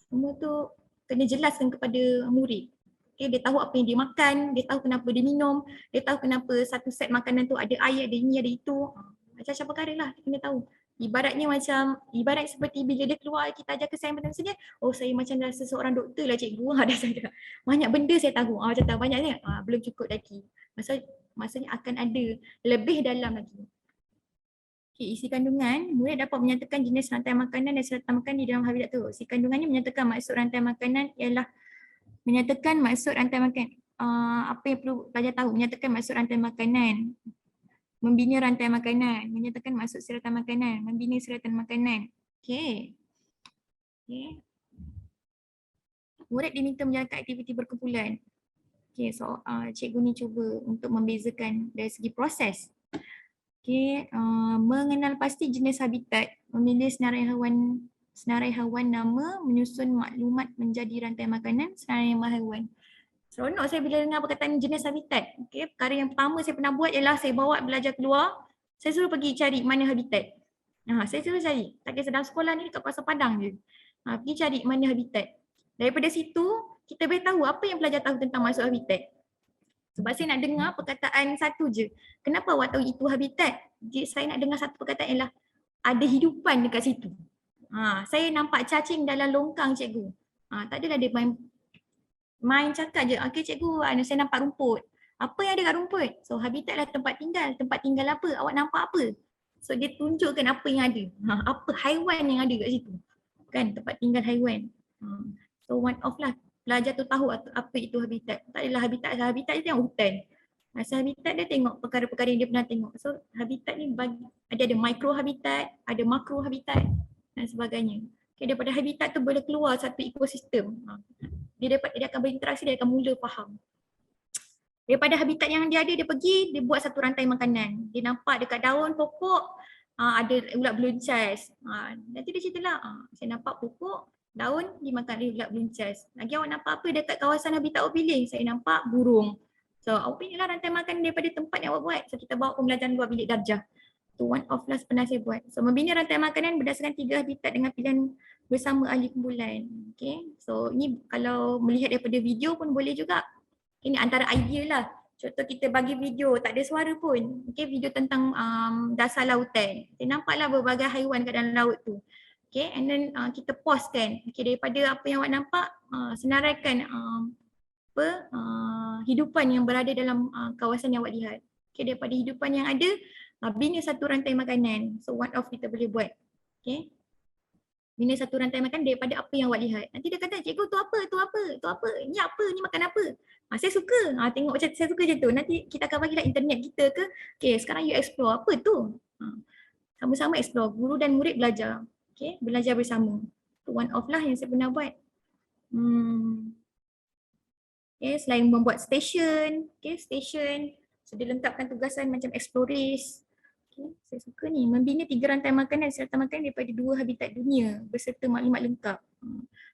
Semua tu kena jelaskan kepada murid. Okay, dia tahu apa yang dia makan, dia tahu kenapa dia minum, dia tahu kenapa satu set makanan tu ada air, ada ini, ada itu. Macam-macam perkara lah dia kena tahu. Ibarat seperti bila dia keluar kita ajar kesihatan saja. Oh saya macam dah seseorang doktor lah cikgu. Dah saya banyak benda saya tahu. Macam tahu banyaknya. Belum cukup lagi. Maksudnya akan ada lebih dalam lagi. Okay, isi kandungan, murid dapat menyatakan jenis rantai makanan dan seratan makanan di dalam habitat tu. Isi kandungannya menyatakan maksud rantai makanan ialah menyatakan maksud rantai makanan. Apa yang perlu pelajar tahu? Menyatakan maksud rantai makanan. Membina rantai makanan, menyatakan maksud seratan makanan, membina seratan makanan. Okay. Murid diminta menjalankan aktiviti berkumpulan. Okay, so cikgu ni cuba untuk membezakan dari segi proses. Okay, mengenal pasti jenis habitat, memilih senarai haiwan nama, menyusun maklumat menjadi rantai makanan, senarai haiwan. Seronok saya bila dengar perkataan jenis habitat. Okay, perkara yang pertama saya pernah buat ialah saya bawa belajar keluar, saya suruh pergi cari mana habitat. Saya suruh cari, tak kisah dalam sekolah ni dekat Pasar Padang je. Pergi cari mana habitat. Daripada situ, kita boleh tahu apa yang pelajar tahu tentang maksud habitat. Sebab saya nak dengar perkataan satu je. Kenapa awak tahu itu habitat? Saya nak dengar satu perkataan ialah ada hidupan dekat situ. Saya nampak cacing dalam longkang cikgu. Tak adalah dia main cakap je, okey cikgu, saya nampak rumput. Apa yang ada kat rumput? So habitat lah tempat tinggal. Tempat tinggal apa? Awak nampak apa? So dia tunjukkan apa yang ada. Apa haiwan yang ada kat situ. Kan tempat tinggal haiwan. So one off lah. Pelajar tu tahu apa itu habitat. Tak adalah habitat dia tengok hutan. Masa habitat dia tengok perkara-perkara yang dia pernah tengok. So habitat ni ada micro habitat, ada makro habitat dan sebagainya. Okay, daripada habitat tu boleh keluar satu ekosistem. Dia akan berinteraksi, dia akan mula faham. Daripada habitat yang dia ada, dia pergi, dia buat satu rantai makanan. Dia nampak dekat daun pokok ada ulat beluncas. Nanti dia cerita lah, saya nampak pokok, daun dimakan oleh ulat beluncas. Lagi awak nampak apa dekat kawasan habitat awak pilih? Saya nampak burung. So awak pilihlah rantai makan daripada tempat yang awak buat. So kita bawa pembelajaran luar bilik darjah. Tu one of last pernah saya buat. So membina rantai makanan berdasarkan 3 habitat dengan pilihan bersama ahli kumpulan. Okay. So ni kalau melihat daripada video pun boleh juga. Ini antara idea lah. Contoh kita bagi video tak ada suara pun. Okay, video tentang dasar lautan. Kita nampaklah berbagai haiwan kat dalam laut tu. Okay, and then kita pause kan. Okay, daripada apa yang awak nampak, senaraikan hidupan yang berada dalam kawasan yang awak lihat. Okay, daripada hidupan yang ada, bina satu rantai makanan. So one off kita boleh buat. Okay. Bina satu rantai makanan daripada apa yang awak lihat. Nanti dia kata, cikgu tu apa, tu apa, tu apa, ni apa, ni makan apa. Saya suka, tengok macam saya suka macam tu. Nanti kita akan bagilah internet kita ke, okay sekarang you explore apa tu. Sama-sama explore, guru dan murid belajar. Okay, belajar bersama. Tu one off lah yang saya pernah buat. Okay, selain membuat station, okay, station, so dia lengkapkan tugasan macam explorers. Okay, saya suka ni, membina 3 rantai makanan serta makanan daripada 2 habitat dunia beserta maklumat lengkap.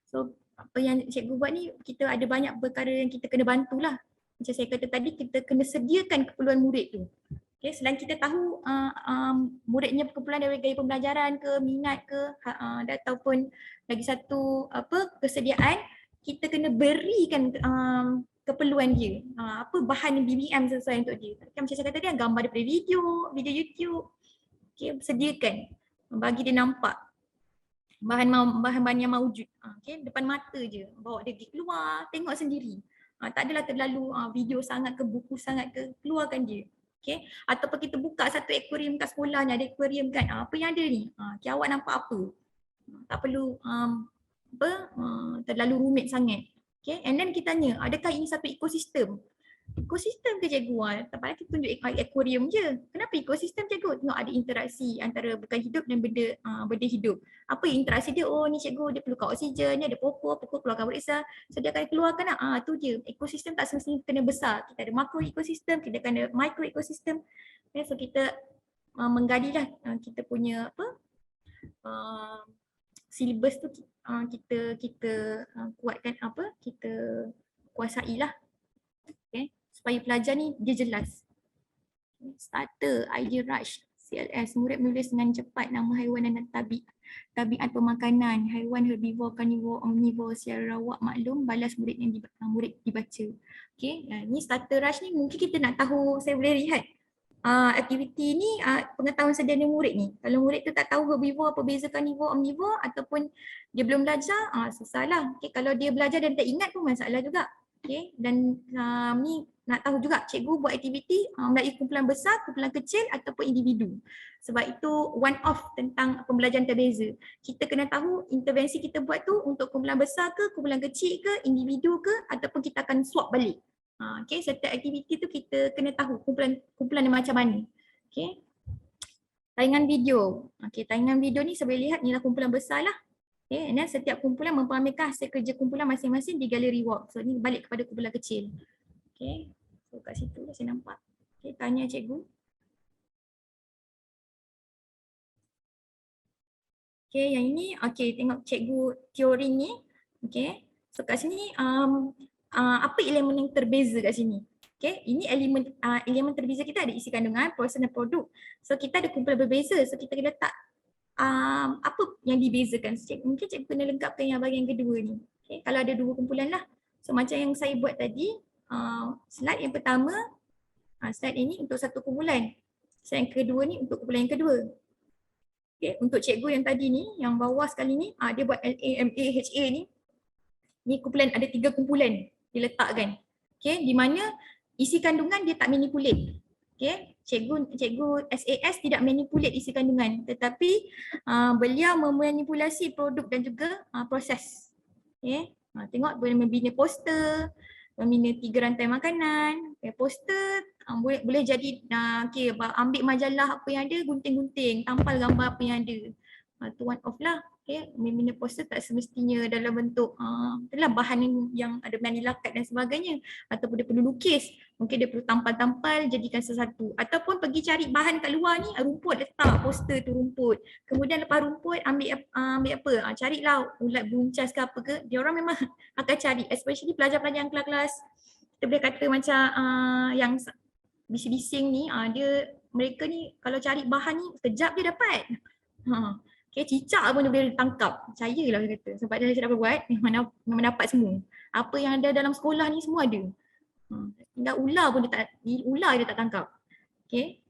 So apa yang cikgu buat ni, kita ada banyak perkara yang kita kena bantulah. Macam saya kata tadi, kita kena sediakan keperluan murid tu. Okay, selain kita tahu muridnya keperluan dari gaya pembelajaran ke, minat ke, ataupun lagi satu kesediaan, kita kena berikan keperluan dia. Apa bahan BBM sesuai untuk dia. Macam saya kata tadi, gambar daripada video YouTube. Okay, sediakan. Bagi dia nampak bahan-bahan yang maujud. Okay, depan mata je. Bawa dia pergi keluar, tengok sendiri. Tak adalah terlalu video sangat ke, buku sangat ke, keluarkan dia. Okay, ataupun kita buka satu akuarium kat sekolah ni, ada akuarium kan, apa yang ada ni? Okay, awak nampak apa? Tak perlu terlalu rumit sangat. Okay, and then kita tanya, adakah ini satu ekosistem? Ekosistem ke cikgu? Tak payah kita tunjuk akuarium je. Kenapa ekosistem cikgu? Tengok ada interaksi antara bukan hidup dan benda hidup. Apa interaksi dia? Oh ni cikgu, dia perlukan oksigen, dia ada pokok keluarkan beresah. So dia akan keluarkan tu je. Ekosistem tak semestinya kena besar. Kita ada makro ekosistem, kita akan ada micro ekosistem. Okay, so kita menggadilah kita punya silibus tu kita kuatkan kita kuasailah. Okay, supaya pelajar ni dia jelas. Starter, idea rush, CLS, murid menulis dengan cepat nama haiwan dan tabiat pemakanan, haiwan herbivore, carnivore, omnivore, secara rawak maklum, balas murid yang murid dibaca. Okay, ni starter rush ni mungkin kita nak tahu, saya boleh lihat aktiviti ni pengetahuan sederhana murid ni. Kalau murid tu tak tahu herbivore apa beza carnivore, omnivore ataupun dia belum belajar, susahlah. Okay, kalau dia belajar dan tak ingat pun masalah juga. Okay, dan ni nak tahu juga cikgu buat aktiviti melalui kumpulan besar, kumpulan kecil ataupun individu. Sebab itu one off tentang pembelajaran terbeza. Kita kena tahu intervensi kita buat tu untuk kumpulan besar ke, kumpulan kecil ke, individu ke, ataupun kita akan swap balik. Okay, setiap aktiviti tu kita kena tahu kumpulan yang macam mana. Okay, tayangan video. Okay, tayangan video ni saya boleh lihat ni lah kumpulan besar lah. Okay, and then setiap kumpulan mempamerkan hasil kerja kumpulan masing-masing di galeri walk. So ni balik kepada kumpulan kecil. Okay, so kat situ lah saya nampak. Okay, tanya cikgu. Okay, yang ini, okay, tengok cikgu teori ni. Okay, so kat sini apa elemen yang terbeza kat sini? Okay, ini elemen terbeza kita ada isi kandungan, proses dan produk. So kita ada kumpulan berbeza, so kita kena letak apa yang dibezakan. Mungkin cikgu kena lengkapkan yang bahagian kedua ni. Okay, kalau ada 2 kumpulan lah. So macam yang saya buat tadi, slide yang pertama, slide ini untuk satu kumpulan. Slide yang kedua ni untuk kumpulan yang kedua. Okay, untuk cikgu yang tadi ni, yang bawah sekali ni, dia buat LAMAHA ni. Ni kumpulan, ada 3 kumpulan diletakkan. Okay, di mana isi kandungan dia tak manipulate. Okay, cikgu SAS tidak manipulate isi kandungan, tetapi beliau memanipulasi produk dan juga proses. Okay, tengok boleh membina poster, membina 3 rantai makanan. Okay, poster boleh jadi okay, ambil majalah apa yang ada, gunting-gunting, tampal gambar apa yang ada. Tu one off lah. Okay, membina poster tak semestinya dalam bentuk itulah bahan yang ada manila cut dan sebagainya, ataupun dia perlu lukis, mungkin dia perlu tampal-tampal jadikan sesuatu, ataupun pergi cari bahan kat luar ni, rumput letak poster tu rumput, kemudian lepas rumput ambil apa, carilah ulat buncas ke apa ke, dia orang memang akan cari, especially pelajar-pelajar yang kelas-kelas kita boleh kata macam yang bising-bising ni, mereka ni kalau cari bahan ni sekejap dia dapat. Okay, cicak pun dia boleh tangkap. Percayalah saya kata. Sebab dah saya dapat buat, memang dapat semua. Apa yang ada dalam sekolah ni semua ada. Tinggal ular pun dia tak tangkap. Okay.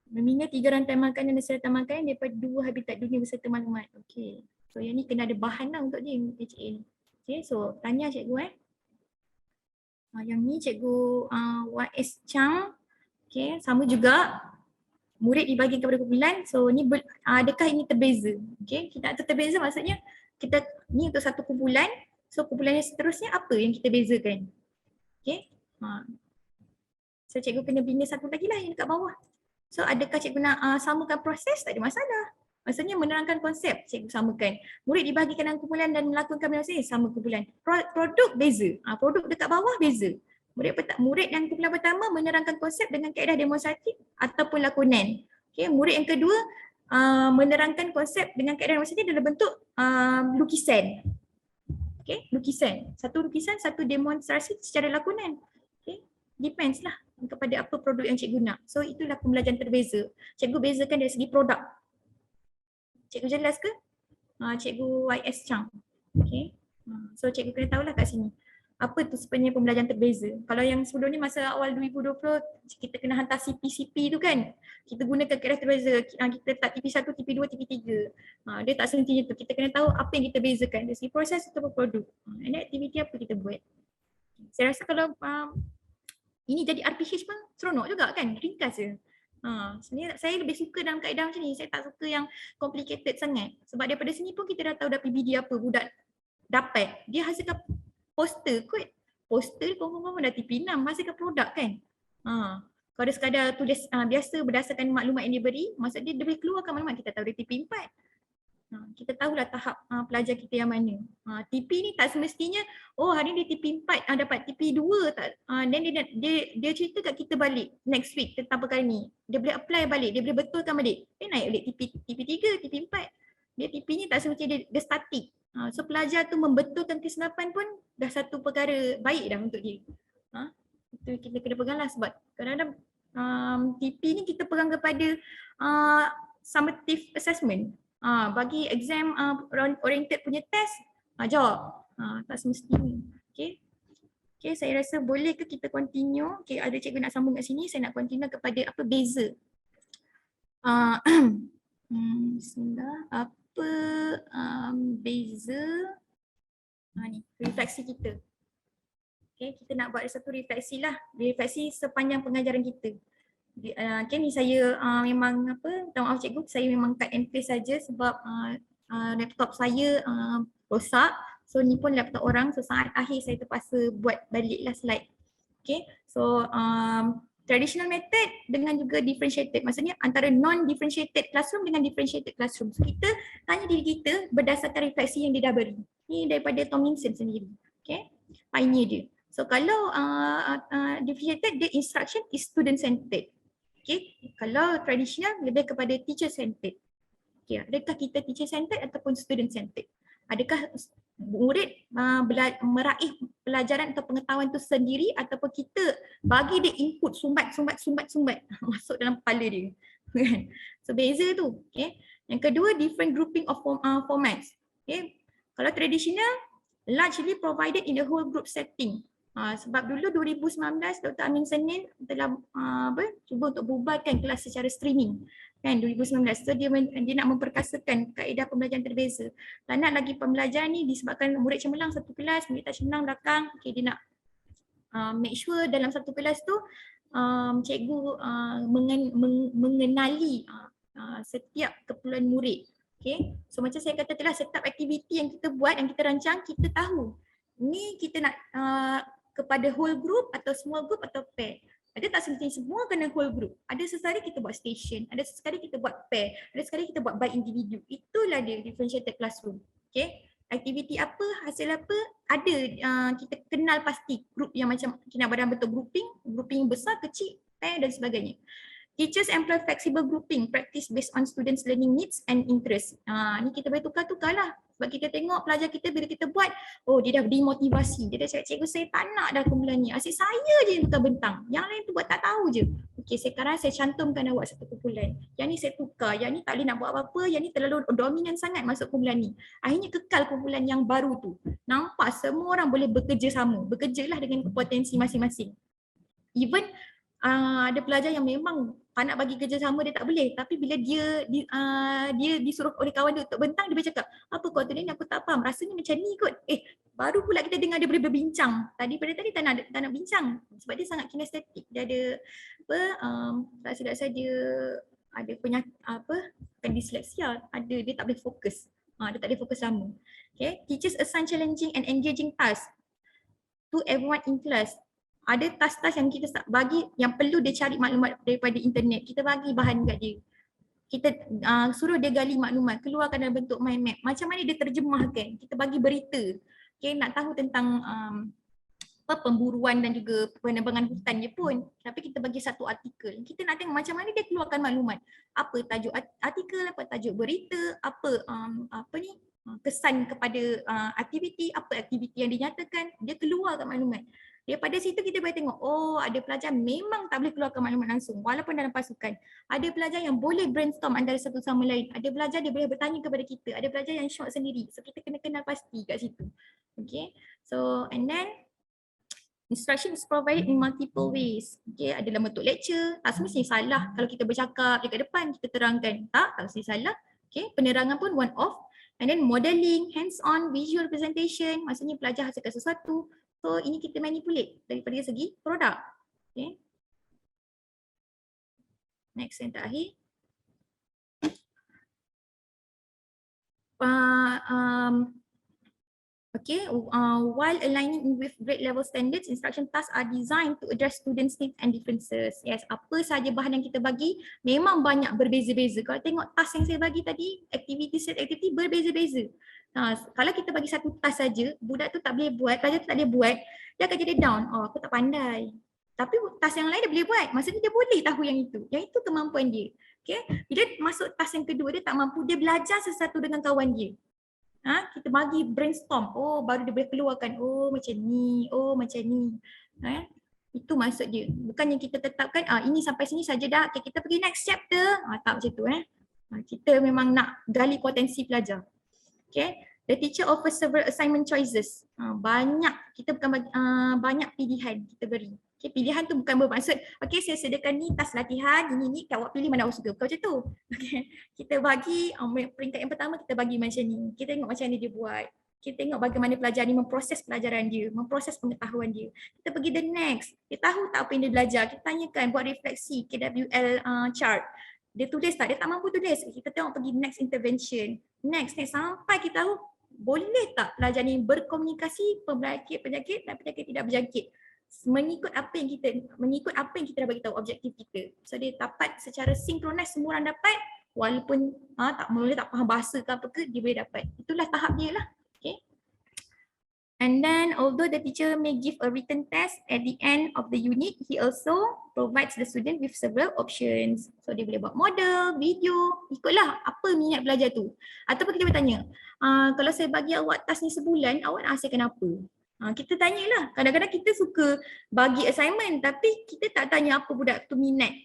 Membina 3 rantai makanan dan serata makanan daripada 2 habitat dunia beserta maklumat. Okay. So yang ni kena ada bahan lah untuk dia HA ni. Okay, so tanya cikgu yang ni cikgu YS Chang. Okay, sama juga murid dibagi kepada kumpulan. So ni adakah ini terbeza? Okay, kita tak terbeza maksudnya kita ni untuk satu kumpulan. So kumpulan yang seterusnya apa yang kita bezakan? Okay. So cikgu kena bina satu lagi lah yang dekat bawah. So adakah cikgu nak samakan proses? Tak ada masalah. Maksudnya menerangkan konsep cikgu samakan. Murid dibahagikan dalam kumpulan dan melakukan benda sama kumpulan. Produk beza. Produk dekat bawah beza. Murid dan kumpulan pertama menerangkan konsep dengan kaedah demonstratif ataupun lakonan. Okay, murid yang kedua menerangkan konsep dengan kaedah demonstratif dalam bentuk lukisan. Okay, lukisan. Satu lukisan, satu demonstrasi secara lakonan. Okay, depends lah kepada apa produk yang cikgu nak. So itulah pembelajaran terbeza. Cikgu bezakan dari segi produk. Cikgu jelas ke? Cikgu YS Chang. Okay. So cikgu kena tahulah kat sini. Apa tu sebenarnya pembelajaran terbeza. Kalau yang sebelum ni masa awal 2020 kita kena hantar CP tu kan. Kita gunakan kaedah terbeza. Kita letak TP1, TP2, TP3. Dia tak semestinya tu. Kita kena tahu apa yang kita bezakan. Dari segi proses atau produk. Ini aktiviti apa kita buat. Saya rasa kalau ini jadi RPH pun seronok juga kan, ringkas je. Sebenarnya saya lebih suka dalam kaedah macam ni, saya tak suka yang complicated sangat. Sebab daripada sini pun kita dah tahu dah PBD apa budak dapat. Dia hasilkan poster kot. Poster confirm dah TP6, hasilkan produk kan. Kalau dia sekadar tulis biasa berdasarkan maklumat yang dia beri, maksud dia boleh keluarkan maklumat, kita tahu dia TP4. Kita tahulah tahap pelajar kita yang mana. TP ni tak semestinya hari ni dia TP4 dapat TP2 tak. Dan dia cerita kat kita balik next week tentang perkara ni. Dia boleh apply balik, dia boleh betulkan balik. Dia naik balik TP3, TP4. Dia TP ni tak semestinya dia statik. So pelajar tu membetulkan kesilapan pun dah satu perkara baik dah untuk dia. Itu kita kena pegang lah sebab kadang-kadang TP ni kita pegang kepada summative assessment. Bagi exam oriented punya test, jawab. Tak semestinya. Okay, saya rasa boleh ke kita continue? Okay, ada cikgu nak sambung kat sini, saya nak continue kepada apa beza. Bismillah, apa beza ni, refleksi kita. Okay, kita nak buat satu refleksi lah. Refleksi sepanjang pengajaran kita. Okay, ni saya memang minta maaf cikgu, saya memang cut and paste saja sebab laptop saya rosak. So ni pun laptop orang, so saat akhir saya terpaksa buat baliklah slide. Okay, so traditional method dengan juga differentiated, maksudnya antara non-differentiated classroom dengan differentiated classroom. So kita tanya diri kita berdasarkan refleksi yang dia dah beri. Ni daripada Tomlinson sendiri. Okay, pioneer dia. So kalau differentiated, the instruction is student centered. Okay, kalau tradisional lebih kepada teacher centered. Okay, adakah kita teacher centered ataupun student centered? Adakah murid meraih pelajaran atau pengetahuan itu sendiri ataupun kita bagi dia input sumbat masuk dalam kepala dia. So beza tu. Okay. Yang kedua, different grouping of formats. Okay. Kalau tradisional, largely provided in the whole group setting. Sebab dulu 2019 Dr. Amin Senin telah cuba untuk bubarkan kelas secara streaming kan 2019. So dia nak memperkasakan kaedah pembelajaran terbeza. Tak nak lagi pembelajaran ni disebabkan murid cemerlang satu kelas, murid tak cemerlang belakang. Okay, dia nak make sure dalam satu kelas tu cikgu mengenali setiap keperluan murid. Okay, so macam saya kata telah, setiap aktiviti yang kita buat, yang kita rancang, kita tahu ni kita nak kepada whole group atau small group atau pair. Ada tak semestinya semua kena whole group. Ada sesekali kita buat station, ada sesekali kita buat pair, ada sekali kita buat by individu. Itulah dia differentiated classroom. Okay, aktiviti apa, hasil apa, ada kita kenal pasti group yang macam kita nak dalam bentuk grouping besar, kecil, pair dan sebagainya. Teachers employ flexible grouping, practice based on students' learning needs and interest. Ni kita boleh tukar-tukar lah. Sebab kita tengok pelajar kita bila kita buat, dia dah dimotivasi. Dia dah cakap, cikgu saya tak nak dah kumpulan ni. Asyik saya je yang tukar bentang. Yang lain tu buat tak tahu je. Okey, sekarang saya cantumkan dah buat satu kumpulan. Yang ni saya tukar, yang ni tak boleh nak buat apa-apa, yang ni terlalu dominan sangat masuk kumpulan ni. Akhirnya kekal kumpulan yang baru tu. Nampak semua orang boleh bekerja sama. Bekerjalah dengan potensi masing-masing. Even ada pelajar yang memang nak bagi kerjasama dia tak boleh, tapi bila dia disuruh oleh kawan dia untuk bentang, dia boleh cakap, apa kau tu ni aku tak faham, rasanya macam ni kot. Baru pula kita dengar dia boleh berbincang. Pada tadi tak nak bincang sebab dia sangat kinestetik. Dia ada rasa dia ada penyakit bukan disleksia, dia tak boleh fokus. Dia tak boleh fokus lama. Okay, teachers assign challenging and engaging tasks to everyone in class. Ada task-task yang kita bagi yang perlu dia cari maklumat daripada internet. Kita bagi bahan kat dia. Kita suruh dia gali maklumat, keluarkan dalam bentuk mind map. Macam mana dia terjemahkan. Kita bagi berita. Okay, nak tahu tentang pemburuan dan juga penebangan hutan je pun. Tapi kita bagi satu artikel. Kita nak tengok macam mana dia keluarkan maklumat. Apa tajuk artikel, apa tajuk berita, apa kesan kepada aktiviti, apa aktiviti yang dinyatakan, dia keluarkan maklumat. Daripada situ kita boleh tengok, ada pelajar memang tak boleh keluarkan maklumat langsung walaupun dalam pasukan. Ada pelajar yang boleh brainstorm antara satu sama lain. Ada pelajar dia boleh bertanya kepada kita. Ada pelajar yang short sendiri. So kita kena kenal pasti kat situ. Okay. So and then instruction is provided in multiple ways. Okay, ada dalam bentuk lecture. Tak semestinya salah kalau kita bercakap dekat depan, kita terangkan. Tak mesti salah. Okay, penerangan pun one off. And then modeling, hands-on, visual presentation. Maksudnya pelajar hasilkan sesuatu. So ini kita manipulate daripada segi produk. Okay. Next yang terakhir. While aligning with grade level standards, instruction tasks are designed to address students' needs and differences. Yes, apa sahaja bahan yang kita bagi memang banyak berbeza-beza. Kalau tengok task yang saya bagi tadi, set activity berbeza-beza. Kalau kita bagi satu task saja, budak tu tak boleh buat, pelajar tu tak boleh buat, dia akan jadi down. Aku tak pandai. Tapi task yang lain dia boleh buat. Maksudnya dia boleh tahu yang itu. Yang itu kemampuan dia. Okay? Bila masuk task yang kedua, dia tak mampu, dia belajar sesuatu dengan kawan dia. Kita bagi brainstorm. Baru dia boleh keluarkan. Macam ni. Macam ni. Itu maksud dia. Bukannya kita tetapkan, ini sampai sini saja dah. Okay, kita pergi next chapter. Tak macam tu. Kita memang nak gali potensi pelajar. Okay, the teacher offers several assignment choices. Banyak, kita bukan bagi, banyak pilihan kita beri. Okay, pilihan tu bukan bermaksud, okay saya sediakan ni task latihan, ini awak pilih mana awak suka. Bukan macam tu. Okay, kita bagi, peringkat yang pertama kita bagi macam ni. Kita tengok macam mana dia buat. Kita tengok bagaimana pelajar ni memproses pelajaran dia, memproses pengetahuan dia. Kita pergi the next. Dia tahu tak apa yang dia belajar? Kita tanyakan, buat refleksi, KWL chart. Dia tulis tak? Dia tak mampu tulis. Kita tengok pergi next intervention. Next sampai kita tahu boleh tak pelajar ni berkomunikasi penyakit dan penyakit tidak berjangkit. Mengikut apa yang kita dah bagi tahu objektif kita. So dia dapat secara sinkronis, semua orang dapat walaupun tak faham bahasa ke apa ke, dia boleh dapat. Itulah tahap dia lah. Okay. And then although the teacher may give a written test at the end of the unit, he also provides the student with several options. So dia boleh buat model, video, ikutlah apa minat belajar tu. Ataupun kita boleh tanya, kalau saya bagi awak task ni sebulan, awak nak hasilkan apa? Kita tanyalah. Kadang-kadang kita suka bagi assignment tapi kita tak tanya apa budak tu minat,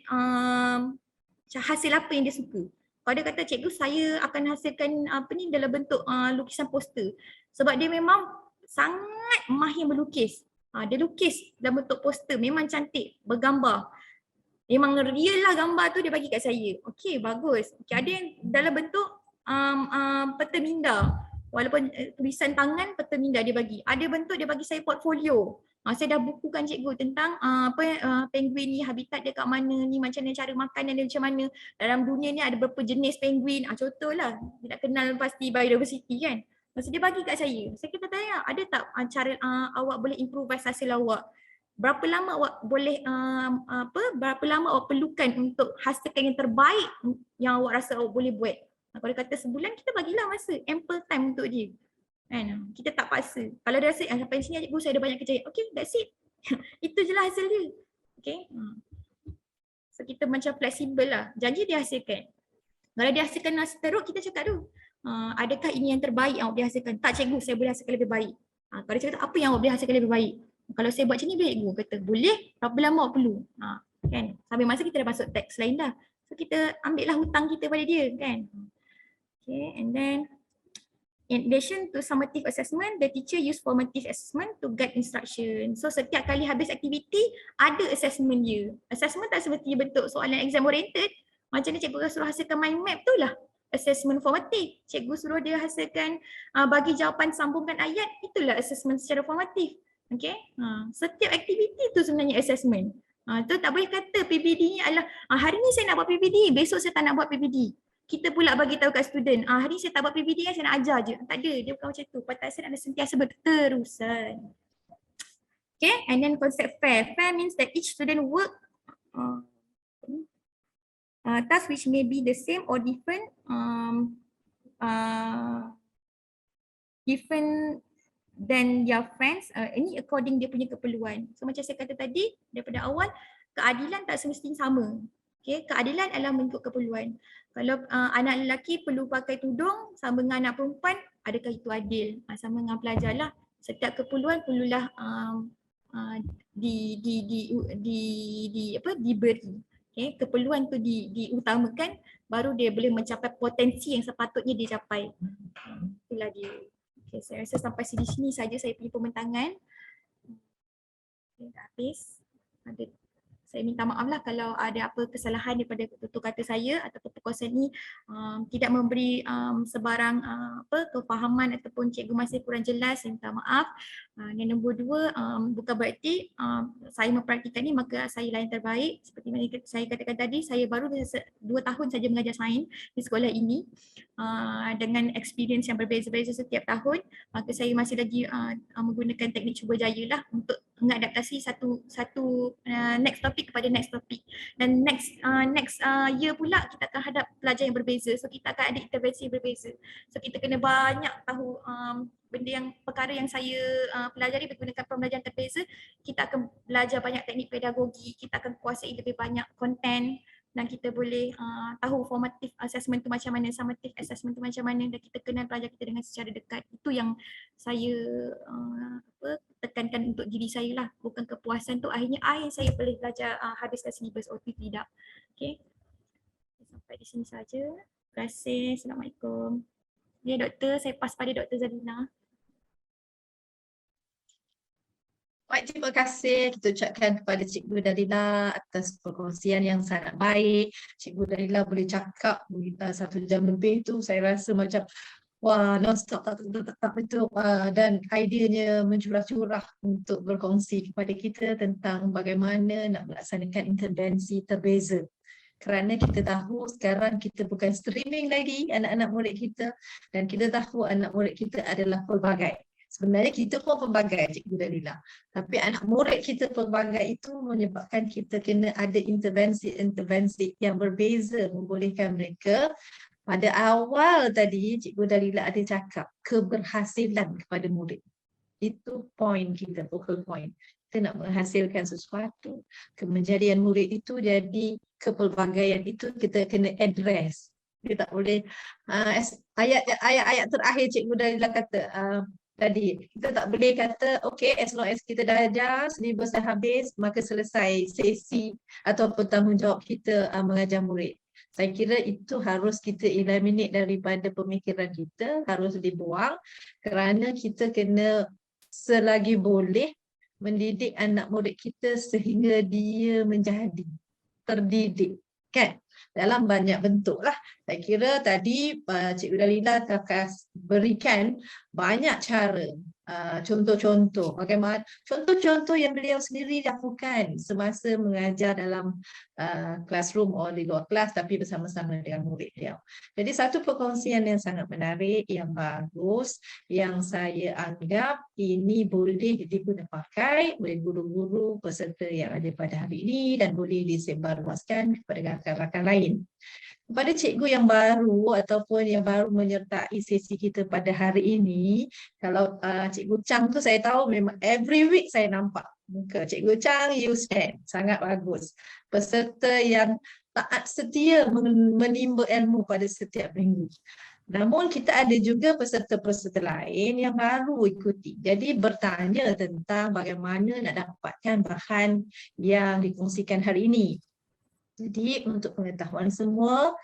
hasil apa yang dia suka. Kalau dia kata, cikgu saya akan hasilkan dalam bentuk lukisan poster. Sebab dia memang sangat mahir melukis. Dia lukis dalam bentuk poster, memang cantik, bergambar. Memang real lah gambar tu dia bagi kat saya. Okey, bagus. Okay, ada yang dalam bentuk peta minda. Walaupun tulisan tangan, peta minda dia bagi. Ada bentuk dia bagi saya portfolio. Saya dah bukukan cikgu tentang penguin ni, habitat dia kat mana ni, macam mana cara makanan dia macam mana. Dalam dunia ni ada berapa jenis penguin. Contohlah, dia nak kenal pasti biodiversity kan. Masa dia bagi kat saya kita tanya, ada tak cara awak boleh improvise hasil awak? Berapa lama awak boleh berapa lama awak perlukan untuk hasilkan yang terbaik yang awak rasa awak boleh buat? Kalau dia kata sebulan, kita bagilah masa, ample time untuk dia. Kan? Kita tak paksa. Kalau dia rasa sampai sini cikgu saya ada banyak kerja, okay, that's it. Itu je lah hasil dia. Okay. So kita macam fleksibel lah. Janji dia hasilkan. Kalau dia hasilkan nasi teruk, kita cakap tu, adakah ini yang terbaik yang awak boleh hasilkan? Tak cikgu, saya boleh hasilkan lebih baik. Kalau dia cakap apa yang awak boleh hasilkan lebih baik? Kalau saya buat macam ni boleh cikgu? Kata boleh, berapa lama awak perlu? Kan? Sambil masa kita dah masuk teks lain dah. So kita ambil lah hutang kita pada dia kan. Okay, and then in addition to summative assessment, the teacher use formative assessment to guide instruction. So setiap kali habis aktiviti, ada assessment dia. Assessment tak seperti bentuk soalan exam oriented. Macam ni cikgu suruh hasilkan mind map tu lah assessment formatif. Cikgu suruh dia hasilkan bagi jawapan sambungkan ayat, itulah assessment secara formatif. Okay, setiap aktiviti tu sebenarnya assessment. Tu tak boleh kata PPD ni adalah hari ni saya nak buat PPD, besok saya tak nak buat PPD. Kita pula bagi tahu kat student, hari ni saya tak buat PPD kan, saya nak ajar je. Tak ada, dia bukan macam tu. Pentasan adalah sentiasa berterusan. Okay, and then concept fair. Fair means that each student work task which may be the same or different different than their friends, ini according dia punya keperluan. So macam saya kata tadi, daripada awal, keadilan tak semestinya sama. Okay, keadilan adalah mengikut keperluan. Kalau anak lelaki perlu pakai tudung sama dengan anak perempuan, adakah itu adil? Sama dengan pelajar lah. Setiap keperluan perlulah diberi. Okay, keperluan tu diutamakan, baru dia boleh mencapai potensi yang sepatutnya dia capai. Itulah dia. Okay, saya rasa sampai sini saja saya punya pembentangan. Okay, dah habis. Saya minta maaf lah kalau ada apa kesalahan daripada tutur kata saya ataupun perkongsian ni tidak memberi sebarang kefahaman ataupun cikgu masih kurang jelas, saya minta maaf. Yang nombor dua, bukan berarti saya mempraktikan ni maka saya lah yang terbaik. Seperti mana saya katakan tadi, saya baru 2 tahun saja mengajar sains di sekolah ini dengan experience yang berbeza-beza setiap tahun, maka saya masih lagi menggunakan teknik cuba jaya lah untuk mengadaptasi satu next topik kepada next topik, dan next year pula kita akan hadap pelajar yang berbeza, so kita akan ada intervensi yang berbeza, so kita kena banyak tahu benda yang perkara yang saya pelajari menggunakan pembelajaran terbeza. Kita akan belajar banyak teknik pedagogi, kita akan kuasai lebih banyak konten, dan kita boleh tahu formative assessment tu macam mana, summative assessment tu macam mana, dan kita kenal pelajar kita dengan secara dekat. Itu yang saya tekankan untuk diri saya lah, bukan kepuasan tu akhirnya saya boleh belajar habiskan syllabus atau tidak. Okay, sampai di sini saja. Terima kasih. Assalamualaikum. Ya doktor, saya pas pada Dr. Zalina. Baik, terima kasih kita ucapkan kepada Cikgu Dalila atas perkongsian yang sangat baik. Cikgu Dalila boleh cakap 1 jam lebih tu, saya rasa macam wah, non-stop tak betul, dan ideanya mencurah-curah untuk berkongsi kepada kita tentang bagaimana nak melaksanakan intervensi terbeza. Kerana kita tahu sekarang kita bukan streaming lagi anak-anak murid kita, dan kita tahu anak murid kita adalah pelbagai. Sebenarnya kita pun pelbagai, Cikgu Dalila. Tapi anak murid kita pelbagai itu menyebabkan kita kena ada intervensi yang berbeza, membolehkan mereka. Pada awal tadi, Cikgu Dalila ada cakap keberhasilan kepada murid. Itu point kita, focal point. Kita nak menghasilkan sesuatu. Kemenjadian murid itu jadi kepelbagaian itu kita kena address. Kita tak boleh, ayat-ayat terakhir Cikgu Dalila kata, tadi, kita tak boleh kata, okay, as long as kita dah ajar, syllabus dah habis, maka selesai sesi ataupun tanggungjawab kita mengajar murid. Saya kira itu harus kita eliminate daripada pemikiran kita, harus dibuang, kerana kita kena selagi boleh mendidik anak murid kita sehingga dia menjadi terdidik, kan? Dalam banyak bentuk lah. Saya kira tadi Cikgu Dalila akan berikan banyak cara, contoh-contoh bagaimana, contoh-contoh yang beliau sendiri lakukan semasa mengajar dalam classroom atau di luar kelas tapi bersama-sama dengan murid beliau. Jadi satu perkongsian yang sangat menarik, yang bagus, yang saya anggap ini boleh digunakan oleh guru-guru peserta yang ada pada hari ini dan boleh disebarluaskan kepada rakan-rakan lain. Kepada cikgu yang baru ataupun yang baru menyertai sesi kita pada hari ini, kalau Cikgu Chang tu saya tahu memang every week saya nampak muka Cikgu Chang, you stand, sangat bagus. Peserta yang taat setia menimba ilmu pada setiap minggu. Namun kita ada juga peserta-peserta lain yang baru ikuti. Jadi bertanya tentang bagaimana nak dapatkan bahan yang dikongsikan hari ini. Jadi untuk pengetahuan semua,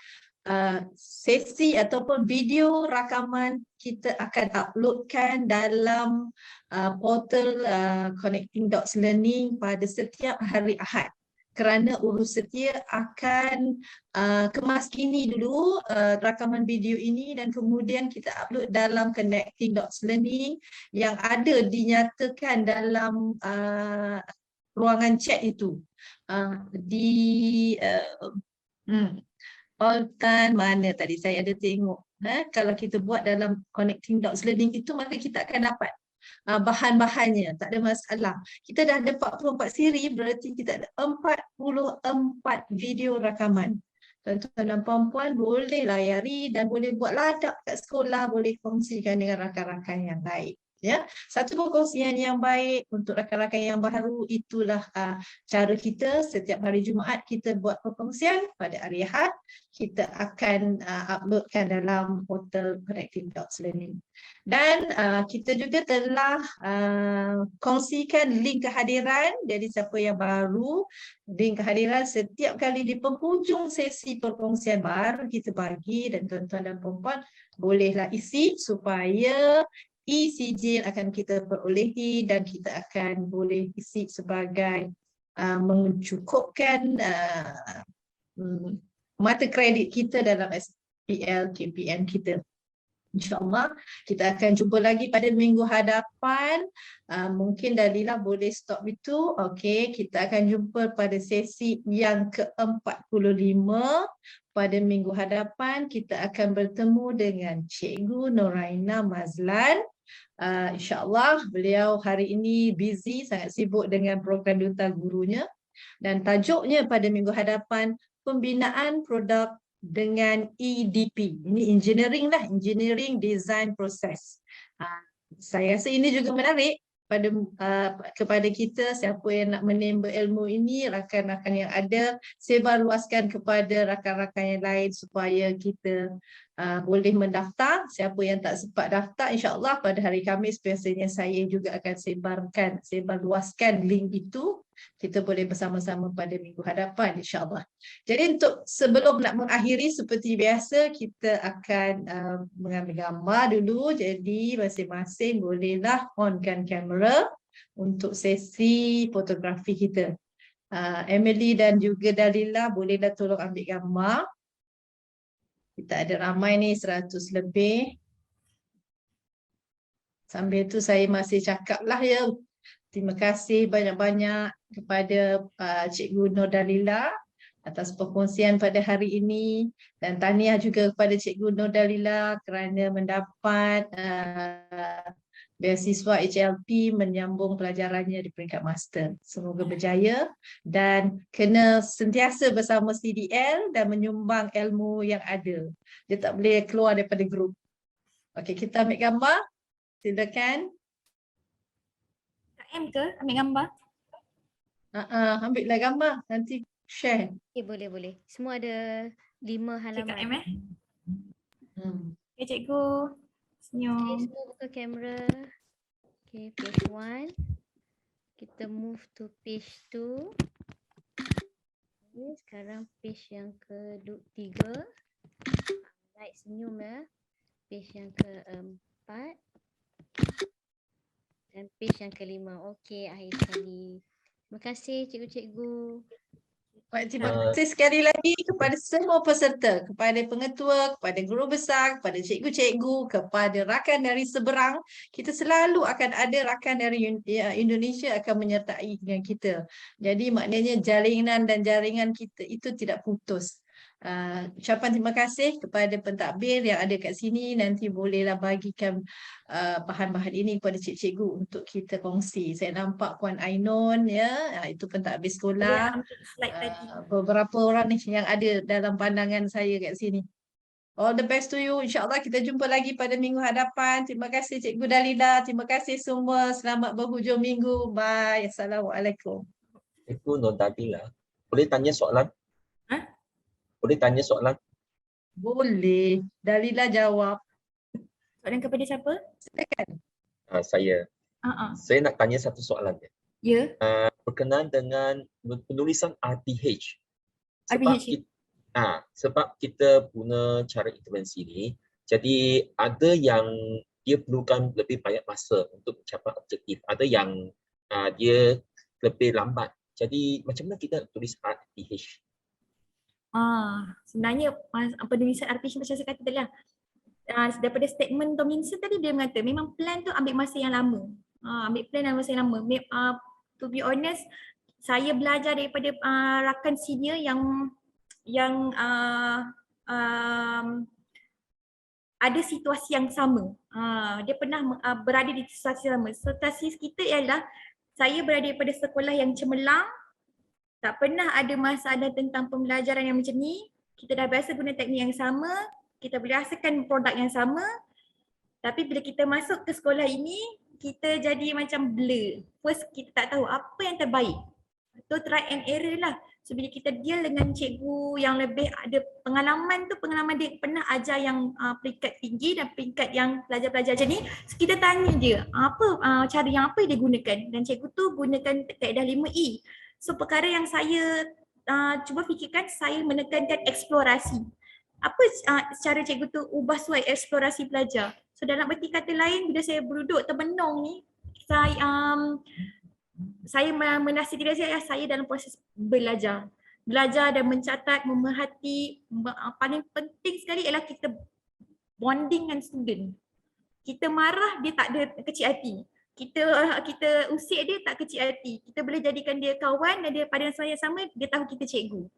sesi ataupun video rakaman kita akan uploadkan dalam portal Connecting Dots Learning pada setiap hari Ahad. Kerana Urus Setia akan kemaskini dulu rakaman video ini dan kemudian kita upload dalam Connecting Dots Learning yang ada dinyatakan dalam ruangan chat itu. Altan mana tadi saya ada tengok. Kalau kita buat dalam Connecting Dots Learning itu, maka kita akan dapat bahan-bahannya, tak ada masalah. Kita dah ada 44 siri, berarti kita ada 44 video rakaman. Tuan-tuan dan puan-puan boleh layari dan boleh buat ladap kat sekolah, boleh kongsikan dengan rakan-rakan yang lain. Ya, satu perkongsian yang baik untuk rakan-rakan yang baru, itulah cara kita. Setiap hari Jumaat kita buat perkongsian, pada hari Ahad kita akan uploadkan dalam portal Connecting Dots Learning. Dan kita juga telah kongsikan link kehadiran. Jadi siapa yang baru, link kehadiran setiap kali di penghujung sesi perkongsian baru kita bagi, dan tuan-tuan dan puan-puan bolehlah isi supaya e-sijil akan kita perolehi dan kita akan boleh isi sebagai mencukupkan mata kredit kita dalam SPL KPM kita. InsyaAllah kita akan jumpa lagi pada minggu hadapan. Mungkin Dalila boleh stop itu. Okey, kita akan jumpa pada sesi yang ke-45. Pada minggu hadapan kita akan bertemu dengan Cikgu Noraina Mazlan. InsyaAllah beliau hari ini busy, sangat sibuk dengan program duta gurunya. Dan tajuknya pada minggu hadapan, pembinaan produk dengan EDP. Ini engineering lah, engineering design process. Saya rasa ini juga menarik kepada kita, siapa yang nak menimba ilmu ini, rakan-rakan yang ada, sebar luaskan kepada rakan-rakan yang lain supaya kita boleh mendaftar. Siapa yang tak sempat daftar, insyaAllah pada hari Khamis biasanya saya juga akan sebar luaskan link itu. Kita boleh bersama-sama pada minggu hadapan insyaAllah. Jadi untuk sebelum nak mengakhiri, seperti biasa kita akan mengambil gambar dulu. Jadi masing-masing bolehlah onkan kamera untuk sesi fotografi kita. Emily dan juga Dalila bolehlah tolong ambil gambar. Kita ada ramai ni, 100 lebih. Sambil tu saya masih cakap lah ya. Terima kasih banyak-banyak kepada Cikgu Nur Dalila atas perkongsian pada hari ini, dan tahniah juga kepada Cikgu Nur Dalila kerana mendapat beasiswa HLP menyambung pelajarannya di peringkat master. Semoga berjaya dan kena sentiasa bersama CDL dan menyumbang ilmu yang ada. Dia tak boleh keluar daripada grup. Okey, kita ambil gambar. Silakan. M ke ambil gambar? Ambillah gambar, nanti share. Okay, boleh. Semua ada 5 halaman. Cik M Okay, cikgu. Okay, Senyum. semua buka kamera. Okay, page 1. Kita move to page 2. Okay, sekarang page yang ke-3. Right, senyum ya. Page yang ke-4. Dan page yang ke-5. Okey, akhir sekali. Terima kasih cikgu-cikgu. Baik, terima kasih sekali lagi kepada semua peserta, kepada pengetua, kepada guru besar, kepada cikgu-cikgu, kepada rakan dari seberang. Kita selalu akan ada rakan dari Indonesia akan menyertai dengan kita. Jadi maknanya jaringan dan jaringan kita itu tidak putus. Ucapan terima kasih kepada pentadbir yang ada kat sini. Nanti bolehlah bagikan bahan-bahan ini kepada cikgu-cikgu untuk kita kongsi. Saya nampak Puan Ainun ya, itu pentadbir sekolah. Slide tadi. Beberapa orang ni yang ada dalam pandangan saya kat sini. All the best to you. InsyaAllah kita jumpa lagi pada minggu hadapan. Terima kasih Cikgu Dalila. Terima kasih semua. Selamat berhujung minggu. Bye. Assalamualaikum. Cikgu Nur Dalila, boleh tanya soalan? Boleh tanya soalan? Boleh. Dalila jawab. Soalan kepada siapa? Silakan. Saya. Saya nak tanya satu soalan. Ya. Berkenaan dengan penulisan RTH. RTH. Sebab kita guna cara intervensi ni, jadi ada yang dia perlukan lebih banyak masa untuk mencapai objektif, ada yang dia lebih lambat. Jadi macam mana kita tulis RPH? Sebenarnya penulisan RPH macam saya kata tadi lah, daripada statement Tomlinson tadi dia mengata memang plan tu ambil masa yang lama. Ambil plan dalam masa yang lama. To be honest, saya belajar daripada rakan senior yang ada situasi yang sama. Dia pernah berada di situasi sama. Situasi kita ialah saya berada pada sekolah yang cemerlang, tak pernah ada masalah tentang pembelajaran yang macam ni. Kita dah biasa guna teknik yang sama, kita boleh hasilkan produk yang sama. Tapi bila kita masuk ke sekolah ini, kita jadi macam blur. First, kita tak tahu apa yang terbaik. Itu try and error lah. So bila kita deal dengan cikgu yang lebih ada pengalaman tu, pengalaman dia pernah ajar yang peringkat tinggi dan peringkat yang pelajar-pelajar macam ni, so kita tanya dia apa cara yang apa dia gunakan, dan cikgu tu gunakan kaedah 5E. So perkara yang saya cuba fikirkan, saya menekankan eksplorasi. Apa cara cikgu tu ubah suai eksplorasi pelajar. So dalam erti kata lain, bila saya duduk termenung ni, saya menasihati diri saya dalam proses belajar dan mencatat, memerhati. Paling penting sekali ialah kita bonding dengan student. Kita marah, dia tak ada kecil hati. Kita usik dia, tak kecil hati. Kita boleh jadikan dia kawan, dan dia pada masa yang sama dia tahu kita cikgu.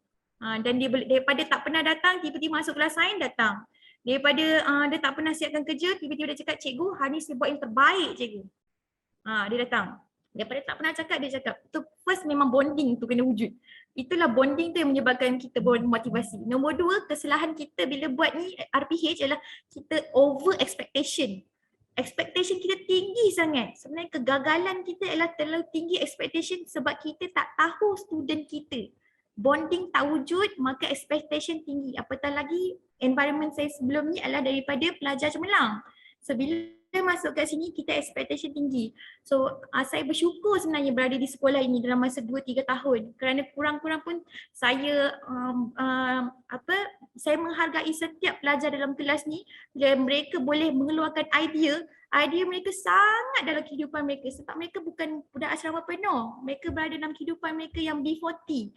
Dan dia boleh, daripada tak pernah datang, tiba-tiba masuk kelas lain datang. Daripada dia tak pernah siapkan kerja, tiba-tiba dia cakap, cikgu hari ni saya buat yang terbaik cikgu. Dia datang. Daripada tak pernah cakap, dia cakap. Tu first memang bonding tu kena wujud. Itulah bonding tu yang menyebabkan kita bermotivasi. Nombor 2, kesalahan kita bila buat ni RPH ialah kita over expectation. Expectation kita tinggi sangat. Sebenarnya kegagalan kita ialah terlalu tinggi expectation sebab kita tak tahu student kita. Bonding tak wujud, maka expectation tinggi. Apatah lagi environment saya sebelum ni adalah daripada pelajar cemerlang. So bila masuk kat sini, kita expectation tinggi. So saya bersyukur sebenarnya berada di sekolah ini dalam masa 2-3 tahun, kerana kurang-kurang pun saya saya menghargai setiap pelajar dalam kelas ni. Bila mereka boleh mengeluarkan idea mereka sangat dalam kehidupan mereka, sebab mereka bukan budak asrama penuh. Mereka berada dalam kehidupan mereka yang B40,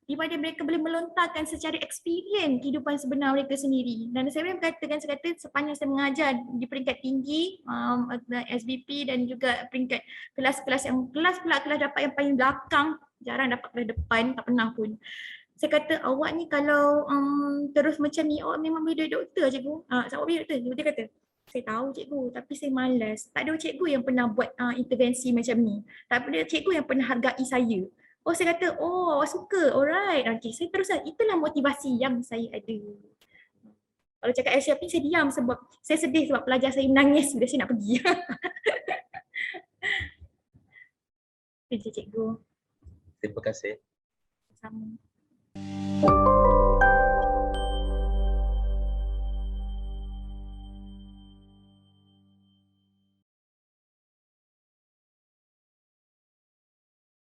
di mana mereka boleh melontarkan secara experience kehidupan sebenar mereka sendiri. Dan saya boleh katakan sepanjang saya mengajar di peringkat tinggi, SBP dan juga peringkat kelas-kelas dapat yang paling belakang, jarang dapat kelas depan, tak pernah pun. Saya kata, awak ni kalau terus macam ni, awak memang boleh jadi doktor cikgu. Awak boleh doktor, dia kata. Saya tahu cikgu, tapi saya malas. Tak ada cikgu yang pernah buat intervensi macam ni. Tak ada cikgu yang pernah hargai saya. Oh, saya kata, oh awak suka, alright. Okay, saya teruskan. Itulah motivasi yang saya ada. Kalau cakap SIP ni saya diam sebab saya sedih sebab pelajar saya menangis bila saya nak pergi. Terima kasih cikgu. Terima kasih. Sama.